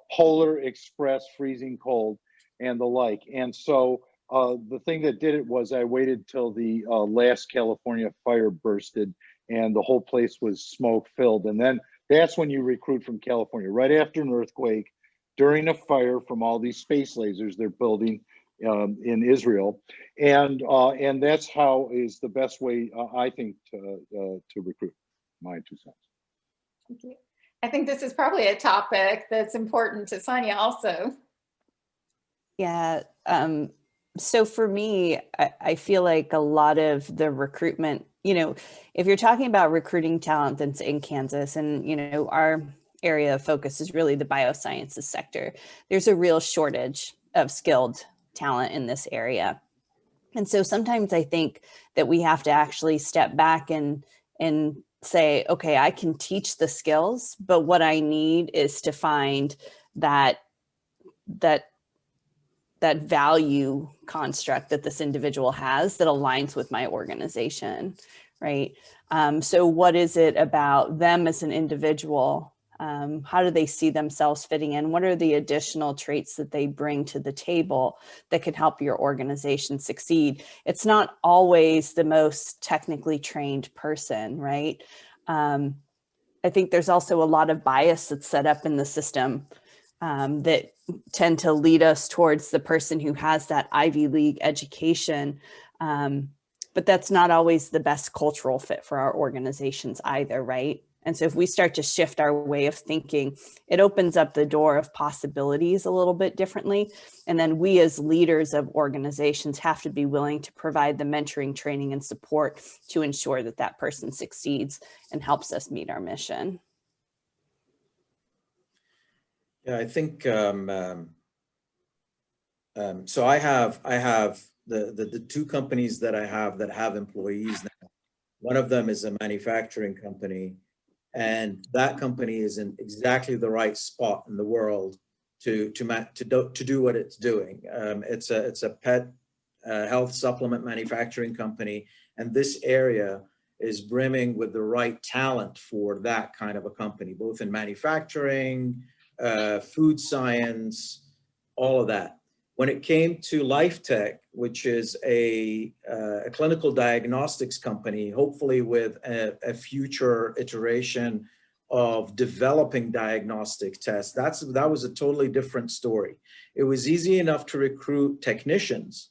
Polar Express, freezing cold, and the like. And so the thing that did it was I waited till the last California fire bursted and the whole place was smoke filled. And then that's when you recruit from California, right after an earthquake, during a fire from all these space lasers they're building in Israel. And that's how is the best way, I think, to recruit. My 2 cents. Thank you. I think this is probably a topic that's important to Sonia also. Yeah. So for me, I feel like a lot of the recruitment, if you're talking about recruiting talent that's in Kansas, and, our area of focus is really the biosciences sector, there's a real shortage of skilled talent in this area. And so sometimes I think that we have to actually step back and say, okay, I can teach the skills, but what I need is to find that value construct that this individual has that aligns with my organization, right? So what is it about them as an individual? How do they see themselves fitting in? What are the additional traits that they bring to the table that can help your organization succeed? It's not always the most technically trained person, right? I think there's also a lot of bias that's set up in the system that tend to lead us towards the person who has that Ivy League education. But that's not always the best cultural fit for our organizations either, right? And so if we start to shift our way of thinking, it opens up the door of possibilities a little bit differently. And then we as leaders of organizations have to be willing to provide the mentoring, training, and support to ensure that that person succeeds and helps us meet our mission. Yeah, I think, so I have the 2 companies that I have employees now. One of them is a manufacturing company, and that company is in exactly the right spot in the world to do what it's doing. It's a pet health supplement manufacturing company, and this area is brimming with the right talent for that kind of a company, both in manufacturing, food science, all of that. When it came to Life Tech, which is a clinical diagnostics company, hopefully with a future iteration of developing diagnostic tests, that was a totally different story. It was easy enough to recruit technicians.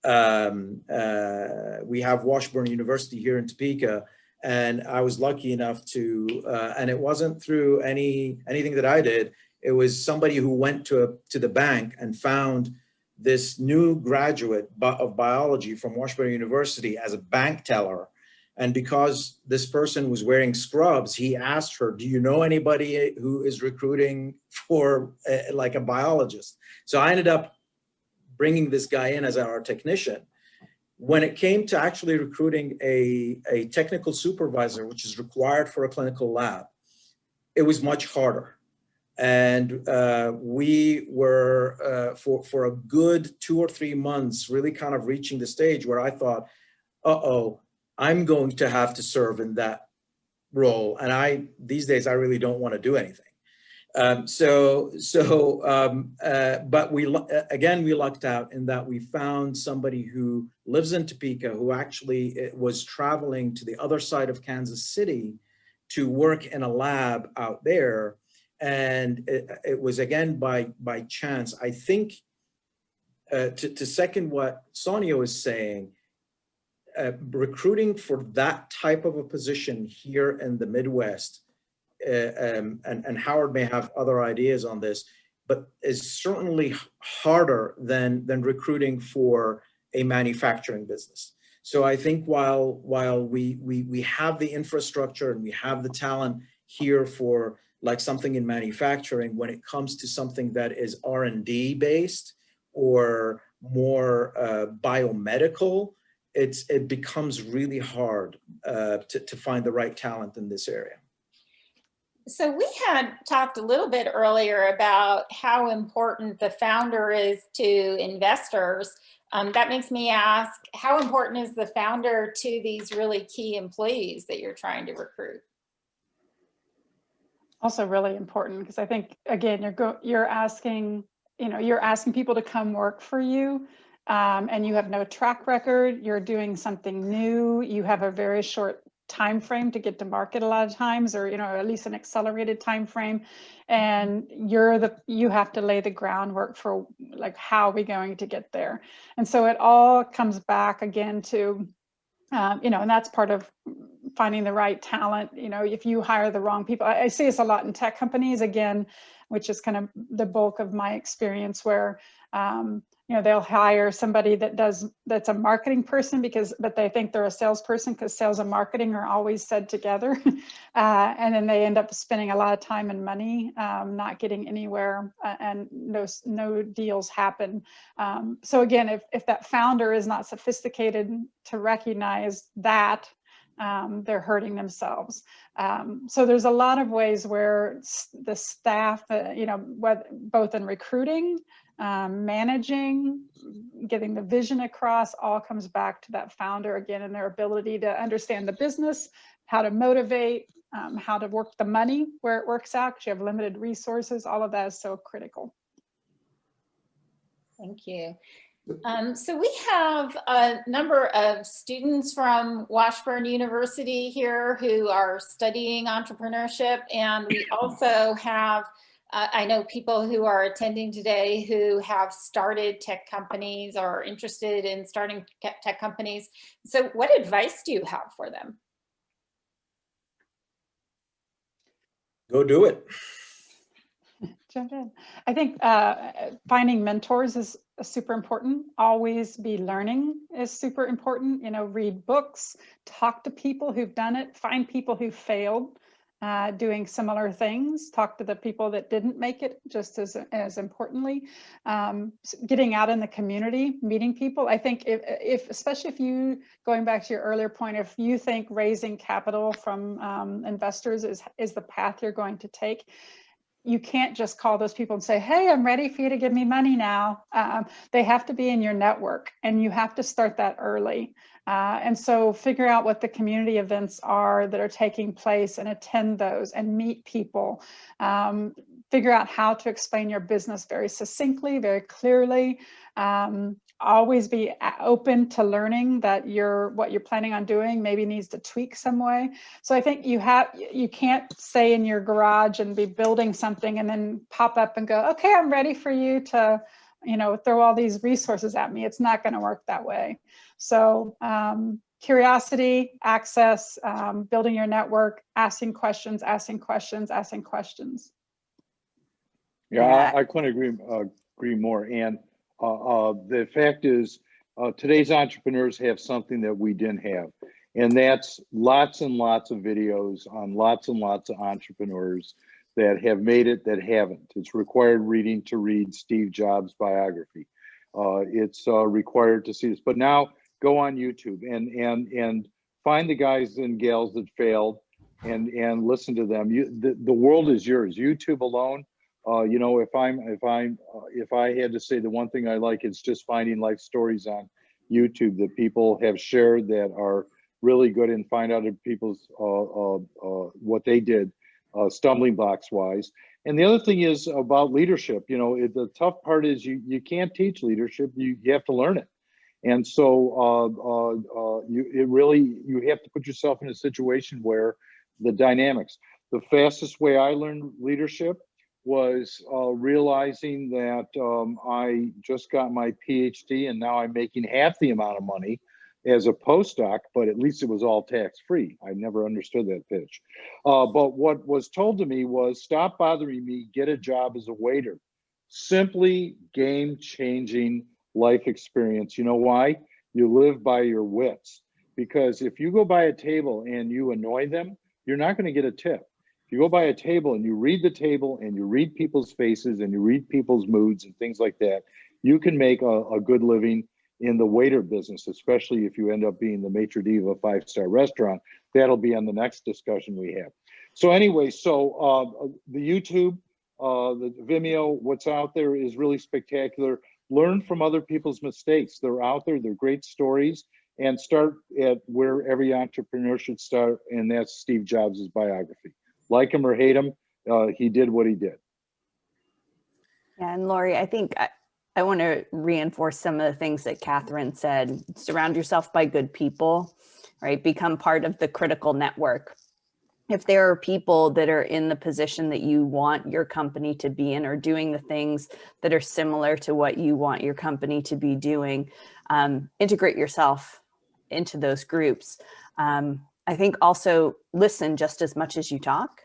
We have Washburn University here in Topeka, and I was lucky enough to, and it wasn't through anything that I did. It was somebody who went to the bank and found this new graduate of biology from Washburn University as a bank teller. And because this person was wearing scrubs, he asked her, do you know anybody who is recruiting for like a biologist? So I ended up bringing this guy in as our technician. When it came to actually recruiting a technical supervisor, which is required for a clinical lab, it was much harder. And we were, for a good 2 or 3 months, really kind of reaching the stage where I thought, uh-oh, I'm going to have to serve in that role. And these days, I really don't want to do anything. But we lucked out in that we found somebody who lives in Topeka, who actually was traveling to the other side of Kansas City to work in a lab out there. And it was, again, by chance. I think, to second what Sonia was saying, recruiting for that type of a position here in the Midwest, and Howard may have other ideas on this, but is certainly harder than recruiting for a manufacturing business. So I think while we have the infrastructure and we have the talent here for like something in manufacturing, when it comes to something that is R&D based or more biomedical, it becomes really hard to find the right talent in this area. So we had talked a little bit earlier about how important the founder is to investors. That makes me ask, how important is the founder to these really key employees that you're trying to recruit? Also really important, because I think, again, you're asking people to come work for you, and you have no track record. You're doing something new. You have a very short time frame to get to market a lot of times, or at least an accelerated time frame, and you have to lay the groundwork for like, how are we going to get there? And so it all comes back again to and that's part of finding the right talent. If you hire the wrong people, I see this a lot in tech companies, again, which is kind of the bulk of my experience, where they'll hire somebody that's a marketing person but they think they're a salesperson, because sales and marketing are always said together. And then they end up spending a lot of time and money not getting anywhere, and no deals happen. So again, if that founder is not sophisticated to recognize that, they're hurting themselves. So there's a lot of ways where the staff, both in recruiting, managing, getting the vision across, all comes back to that founder again, and their ability to understand the business, how to motivate, how to work the money where it works out, because you have limited resources. All of that is so critical. Thank you. So we have a number of students from Washburn University here who are studying entrepreneurship, and we also have I know people who are attending today who have started tech companies or are interested in starting tech companies. So what advice do you have for them? Go do it. Jump in. I think finding mentors is super important. Always be learning is super important. Read books, talk to people who've done it, find people who failed doing similar things, talk to the people that didn't make it just as importantly. Getting out in the community, meeting people. I think especially if you, going back to your earlier point, if you think raising capital from investors is the path you're going to take, you can't just call those people and say, hey, I'm ready for you to give me money now. They have to be in your network, and you have to start that early. And so figure out what the community events are that are taking place and attend those and meet people. Figure out how to explain your business very succinctly, very clearly. always be open to learning that what you're planning on doing maybe needs to tweak some way. So I think you can't stay in your garage and be building something and then pop up and go, okay, I'm ready for you to, you know, throw all these resources at me. It's not going to work that way. So curiosity, access, building your network, asking questions. Yeah, I couldn't agree more. And the fact is, today's entrepreneurs have something that we didn't have, and that's lots and lots of videos on lots and lots of entrepreneurs that have made it, that haven't. It's required reading to read Steve Jobs' biography. It's required to see this. But now go on YouTube and find the guys and gals that failed and listen to them. The world is yours. YouTube alone. You know, if I had to say the one thing I like, it's just finding life stories on YouTube that people have shared that are really good, and find out of people's what they did, stumbling blocks wise. And the other thing is about leadership. You know, the tough part is you can't teach leadership. You have to learn it. And so you have to put yourself in a situation where the dynamics. The fastest way I learned leadership was realizing that I just got my PhD, and now I'm making half the amount of money as a postdoc, but at least it was all tax-free. I never understood that pitch. But what was told to me was, stop bothering me, get a job as a waiter. Simply game-changing life experience. You know why? You live by your wits. Because if you go by a table and you annoy them, you're not going to get a tip. If you go by a table and you read the table and you read people's faces and you read people's moods and things like that, you can make a good living in the waiter business, especially if you end up being the maitre d' of a five-star restaurant. That'll be on the next discussion we have. So anyway, so the YouTube, the Vimeo, what's out there is really spectacular. Learn from other people's mistakes. They're out there, they're great stories, and start at where every entrepreneur should start, and that's Steve Jobs' biography. Like him or hate him, he did what he did. Yeah, and Laurie, I think I want to reinforce some of the things that Kathryn said. Surround yourself by good people, right? Become part of the critical network. If there are people that are in the position that you want your company to be in, or doing the things that are similar to what you want your company to be doing, integrate yourself into those groups. I think also listen just as much as you talk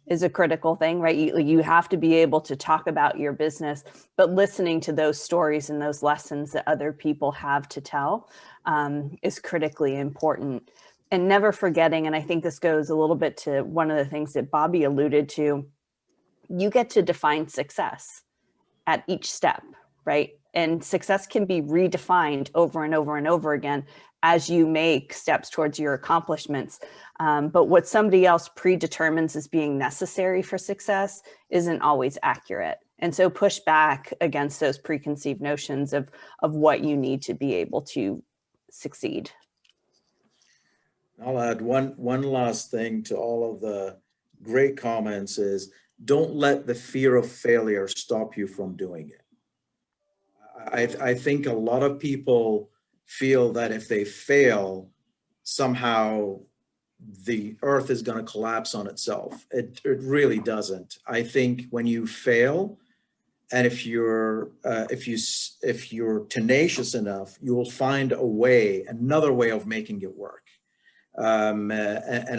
is a critical thing, right? You have to be able to talk about your business, but listening to those stories and those lessons that other people have to tell is critically important. And never forgetting, and I think this goes a little bit to one of the things that Bobby alluded to, you get to define success at each step, right? And success can be redefined over and over and over again as you make steps towards your accomplishments. But what somebody else predetermines as being necessary for success isn't always accurate. And so push back against those preconceived notions of what you need to be able to succeed. I'll add one last thing to all of the great comments is, don't let the fear of failure stop you from doing it. I think a lot of people feel that if they fail, somehow the earth is going to collapse on itself. It really doesn't. I think when you fail, and if you're tenacious enough, you will find another way of making it work. And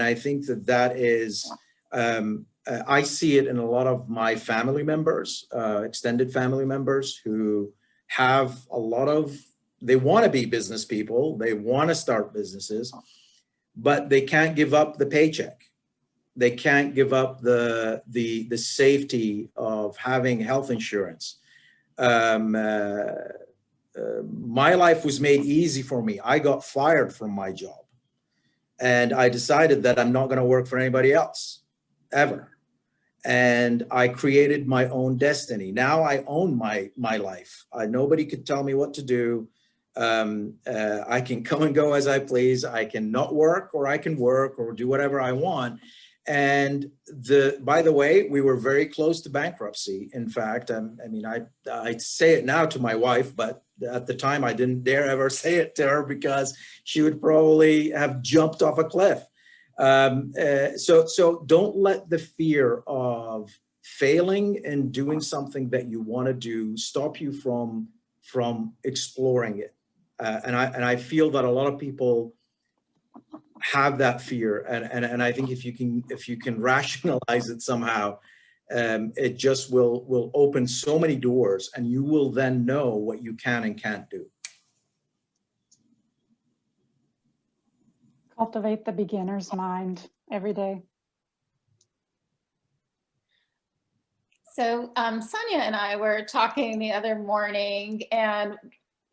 I think that is, I see it in a lot of my family members, extended family members who have they want to be business people, they want to start businesses, but they can't give up the paycheck. They can't give up the safety of having health insurance. My life was made easy for me. I got fired from my job. And I decided that I'm not going to work for anybody else, ever. And I created my own destiny. Now I own my life. Nobody could tell me what to do. I can come and go as I please. I can not work, or I can work, or do whatever I want. And by the way, we were very close to bankruptcy. In fact, I mean, I say it now to my wife, but at the time I didn't dare ever say it to her because she would probably have jumped off a cliff. So don't let the fear of failing and doing something that you want to do stop you from exploring it. And I feel that a lot of people have that fear, and I think if you can rationalize it somehow, it just will open so many doors, and you will then know what you can and can't do. Cultivate the beginner's mind every day. So Sonia and I were talking the other morning, and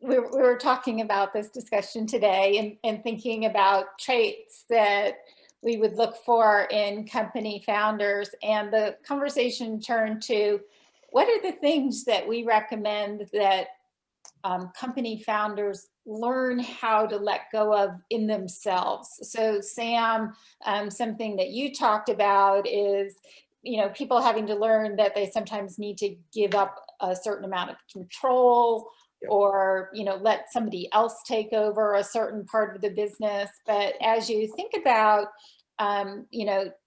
we were talking about this discussion today and thinking about traits that we would look for in company founders. And the conversation turned to, what are the things that we recommend that company founders learn how to let go of in themselves? So Sam, something that you talked about is, people having to learn that they sometimes need to give up a certain amount of control, or, let somebody else take over a certain part of the business. But as you think about,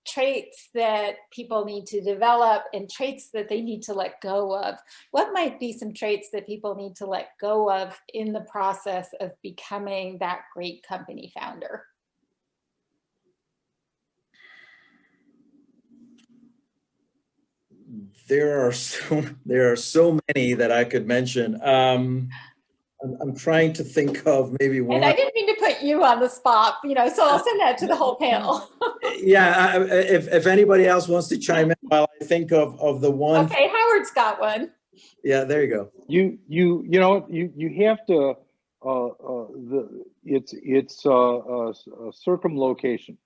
traits that people need to develop and traits that they need to let go of, what might be some traits that people need to let go of in the process of becoming that great company founder? There are so many that I could mention. I'm trying to think of maybe one. And I didn't mean to put you on the spot, so I'll send that to the whole panel. Yeah, if anybody else wants to chime in while I think of the one. Okay, Howard's got one. Yeah, there you go. You have to it's a circumlocation.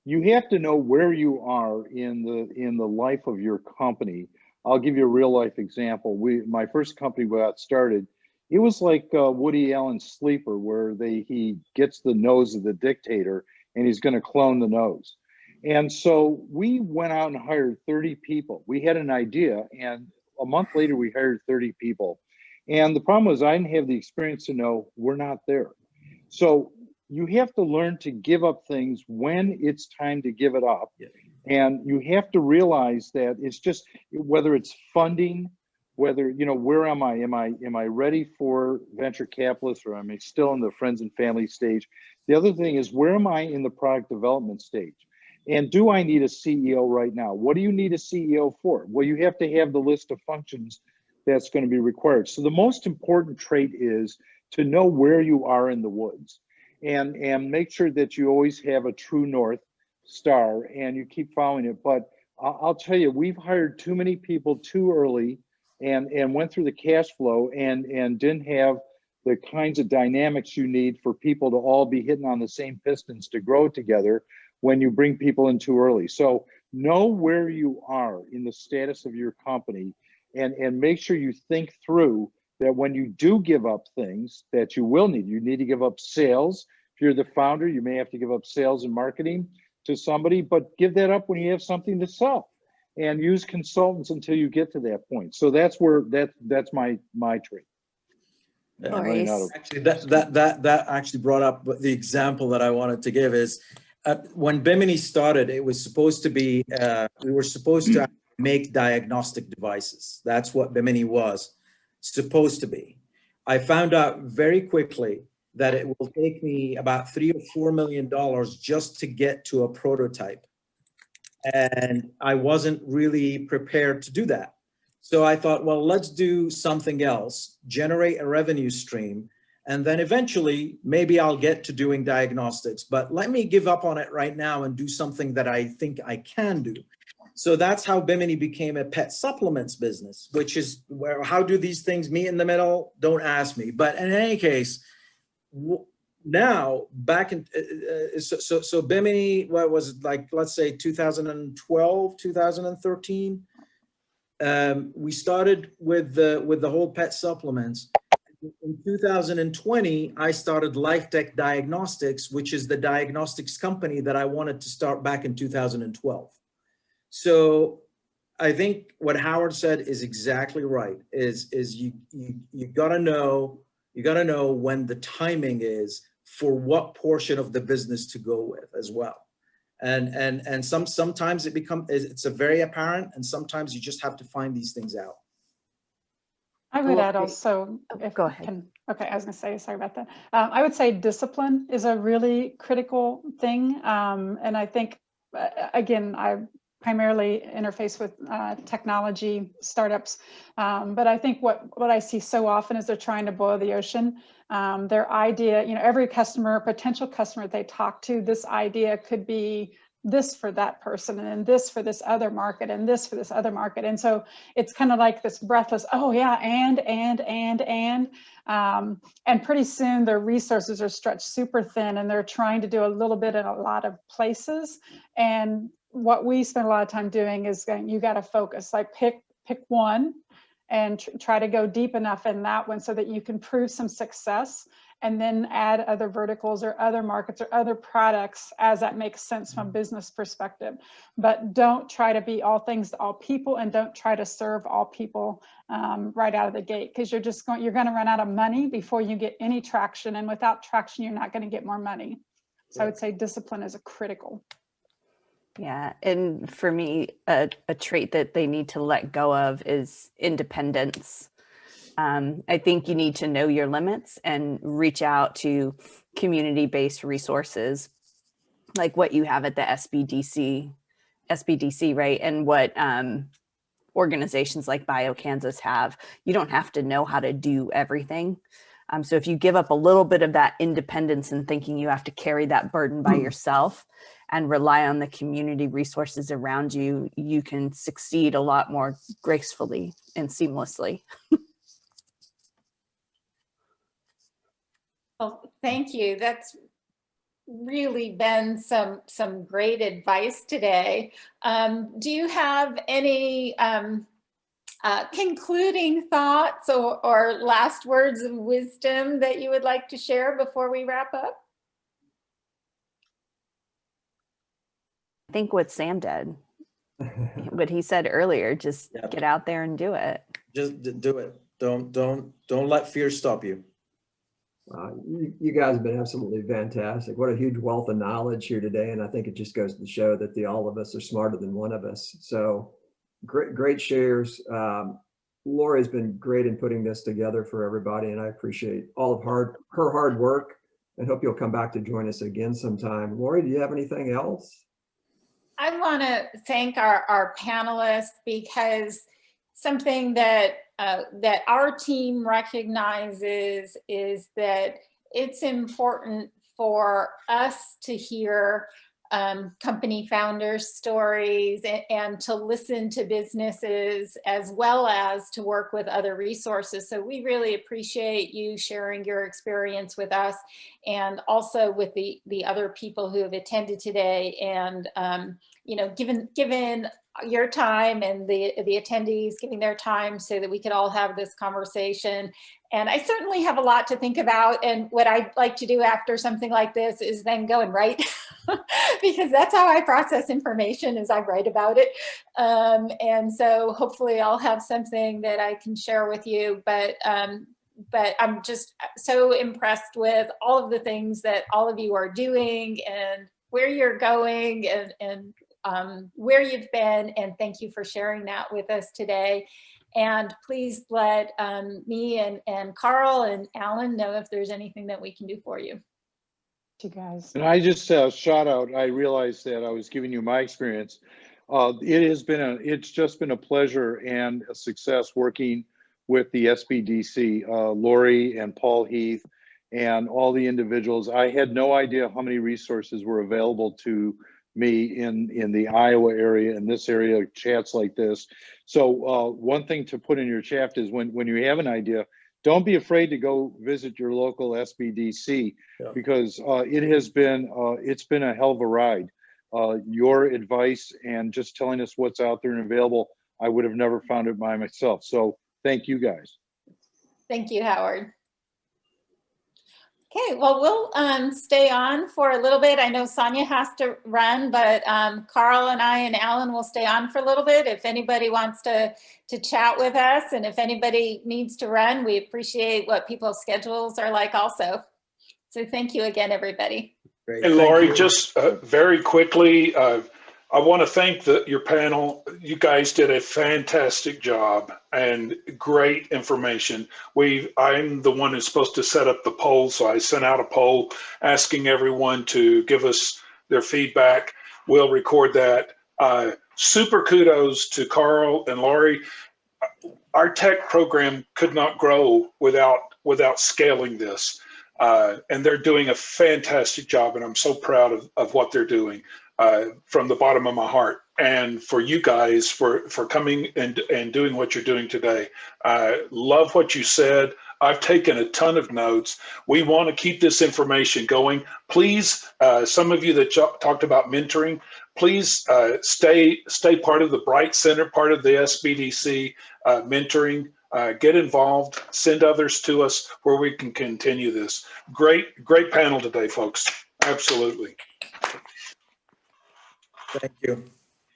You have to know where you are in the life of your company. I'll give you a real life example. My first company we got started, it was like Woody Allen's Sleeper, where he gets the nose of the dictator and he's going to clone the nose. And so we went out and hired 30 people. We had an idea, and a month later we hired 30 people. And the problem was I didn't have the experience to know we're not there. So you have to learn to give up things when it's time to give it up. Yeah. And you have to realize that it's just, whether it's funding, whether, where am I? Am I ready for venture capitalists, or am I still in the friends and family stage? The other thing is, where am I in the product development stage? And do I need a CEO right now? What do you need a CEO for? Well, you have to have the list of functions that's going to be required. So the most important trait is to know where you are in the woods, and make sure that you always have a true north star and you keep following it. But I'll tell you, we've hired too many people too early and went through the cash flow and didn't have the kinds of dynamics you need for people to all be hitting on the same pistons to grow together when you bring people in too early. So know where you are in the status of your company, and make sure you think through that when you do give up things that you will need, you need to give up sales. If you're the founder, you may have to give up sales and marketing to somebody, but give that up when you have something to sell, and use consultants until you get to that point. So that's my trait. Actually, that actually brought up the example that I wanted to give is when Bimini started, it was supposed to be, we were supposed to make diagnostic devices. That's what Bimini was supposed to be. I found out very quickly that it will take me about $3 or $4 million just to get to a prototype. And I wasn't really prepared to do that. So I thought, well, let's do something else, generate a revenue stream, and then eventually maybe I'll get to doing diagnostics, but let me give up on it right now and do something that I think I can do. So that's how Bimini became a pet supplements business, which is where, how do these things meet in the middle? Don't ask me. But in any case, now back in, so Bimini, what was it, like, let's say 2012, 2013, we started with the whole pet supplements. In 2020, I started LifeTech Diagnostics, which is the diagnostics company that I wanted to start back in 2012. So I think what Howard said is exactly right. Is you gotta know when the timing is for what portion of the business to go with as well. And sometimes it's a very apparent, and sometimes you just have to find these things out. I would add also, Go ahead. Okay, I was gonna say, sorry about that. I would say discipline is a really critical thing. And I think, again, I primarily interface with technology startups. But I think what I see so often is they're trying to boil the ocean. Their idea, every customer, potential customer they talk to, this idea could be this for that person, and this for this other market, and this for this other market. And so it's kind of like this breathless, oh yeah, and pretty soon their resources are stretched super thin, and they're trying to do a little bit in a lot of places. And what we spend a lot of time doing is going, you got to focus, like pick one and try to go deep enough in that one so that you can prove some success, and then add other verticals or other markets or other products as that makes sense from a business perspective. But don't try to be all things to all people, and don't try to serve all people right out of the gate, because you're going to run out of money before you get any traction. And without traction, you're not going to get more money. So I would say discipline is a critical. Yeah, and for me, a trait that they need to let go of is independence. I think you need to know your limits and reach out to community-based resources like what you have at the SBDC, right? And what organizations like BioKansas have. You don't have to know how to do everything. So if you give up a little bit of that independence and thinking you have to carry that burden by yourself and rely on the community resources around you, you can succeed a lot more gracefully and seamlessly. Well, thank you. That's really been some great advice today. Do you have any concluding thoughts or last words of wisdom that you would like to share before we wrap up? I think what Sam did, what he said earlier, just get out there and do it. Just do it. Don't let fear stop you. You guys have been absolutely fantastic. What a huge wealth of knowledge here today. And I think it just goes to show that all of us are smarter than one of us. So great shares. Laurie's been great in putting this together for everybody. And I appreciate all of her hard work, and hope you'll come back to join us again sometime. Laurie, do you have anything else? I want to thank our panelists, because something that our team recognizes is that it's important for us to hear company founders' stories and to listen to businesses, as well as to work with other resources. So we really appreciate you sharing your experience with us, and also with the other people who have attended today, and given your time and the attendees giving their time so that we could all have this conversation. And I certainly have a lot to think about, and what I'd like to do after something like this is then go and write because that's how I process information, is I write about it. And so hopefully I'll have something that I can share with you, but I'm just so impressed with all of the things that all of you are doing and where you're going and where you've been, and thank you for sharing that with us today. And please let me and Karl and Alan know if there's anything that we can do for you. You guys. And I just shout out, I realized that I was giving you my experience. It's just been a pleasure and a success working with the SBDC, Laurie and Paul Heath and all the individuals. I had no idea how many resources were available to me in the Iowa area, in this area, chats like this. So one thing to put in your chat is when you have an idea, don't be afraid to go visit your local SBDC, because it's been a hell of a ride. Your advice and just telling us what's out there and available, I would have never found it by myself. So thank you guys. Thank you, Howard. Okay, well, we'll stay on for a little bit. I know Sonia has to run, but Karl and I and Alan will stay on for a little bit. If anybody wants to chat with us, and if anybody needs to run, we appreciate what people's schedules are like also. So thank you again, everybody. Great. Hey, Thank Laurie, you. just very quickly, I want to thank your panel. You guys did a fantastic job and great information. I'm the one who's supposed to set up the poll, so I sent out a poll asking everyone to give us their feedback. We'll record that. Super kudos to Karl and Laurie. Our tech program could not grow without scaling this. And they're doing a fantastic job, and I'm so proud of what they're doing from the bottom of my heart. And for you guys for coming and doing what you're doing today. Love what you said. I've taken a ton of notes. We want to keep this information going. Please, some of you that talked about mentoring, please stay part of the BRITE Center, part of the SBDC mentoring. Get involved, send others to us where we can continue this. Great panel today, folks. Absolutely. Thank you.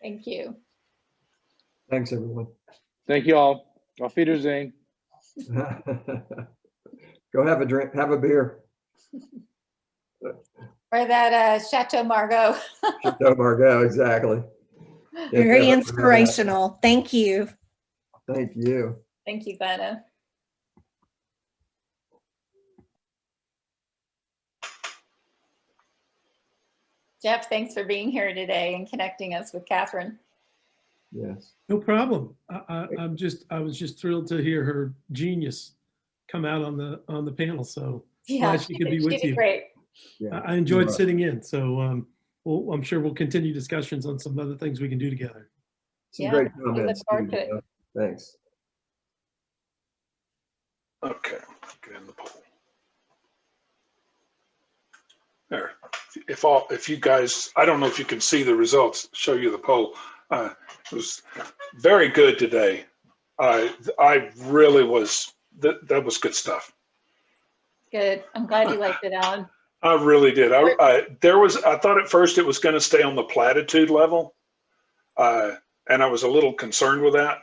Thank you. Thanks, everyone. Thank you all. Auf Wiedersehen. Go have a drink, have a beer. Or that Chateau Margaux. Chateau Margaux, exactly. Yeah, Very definitely. inspirational. Thank you. Thank you. Thank you, Glenna. Jeff, thanks for being here today and connecting us with Kathryn. Yes. No problem. I was just thrilled to hear her genius come out on the panel. So Yeah, glad she could be with she did you. great. Yeah. I enjoyed Yeah. sitting in. So I'm sure we'll continue discussions on some other things we can do together. Some Yeah, great we look comments. forward too, to it. Jeff. Thanks. Okay, get in the poll. There. If you guys, I don't know if you can see the results, show you the poll. It was very good today. I really was, that was good stuff. Good. I'm glad you liked it, Alan. I really did. I thought at first it was going to stay on the platitude level. And I was a little concerned with that.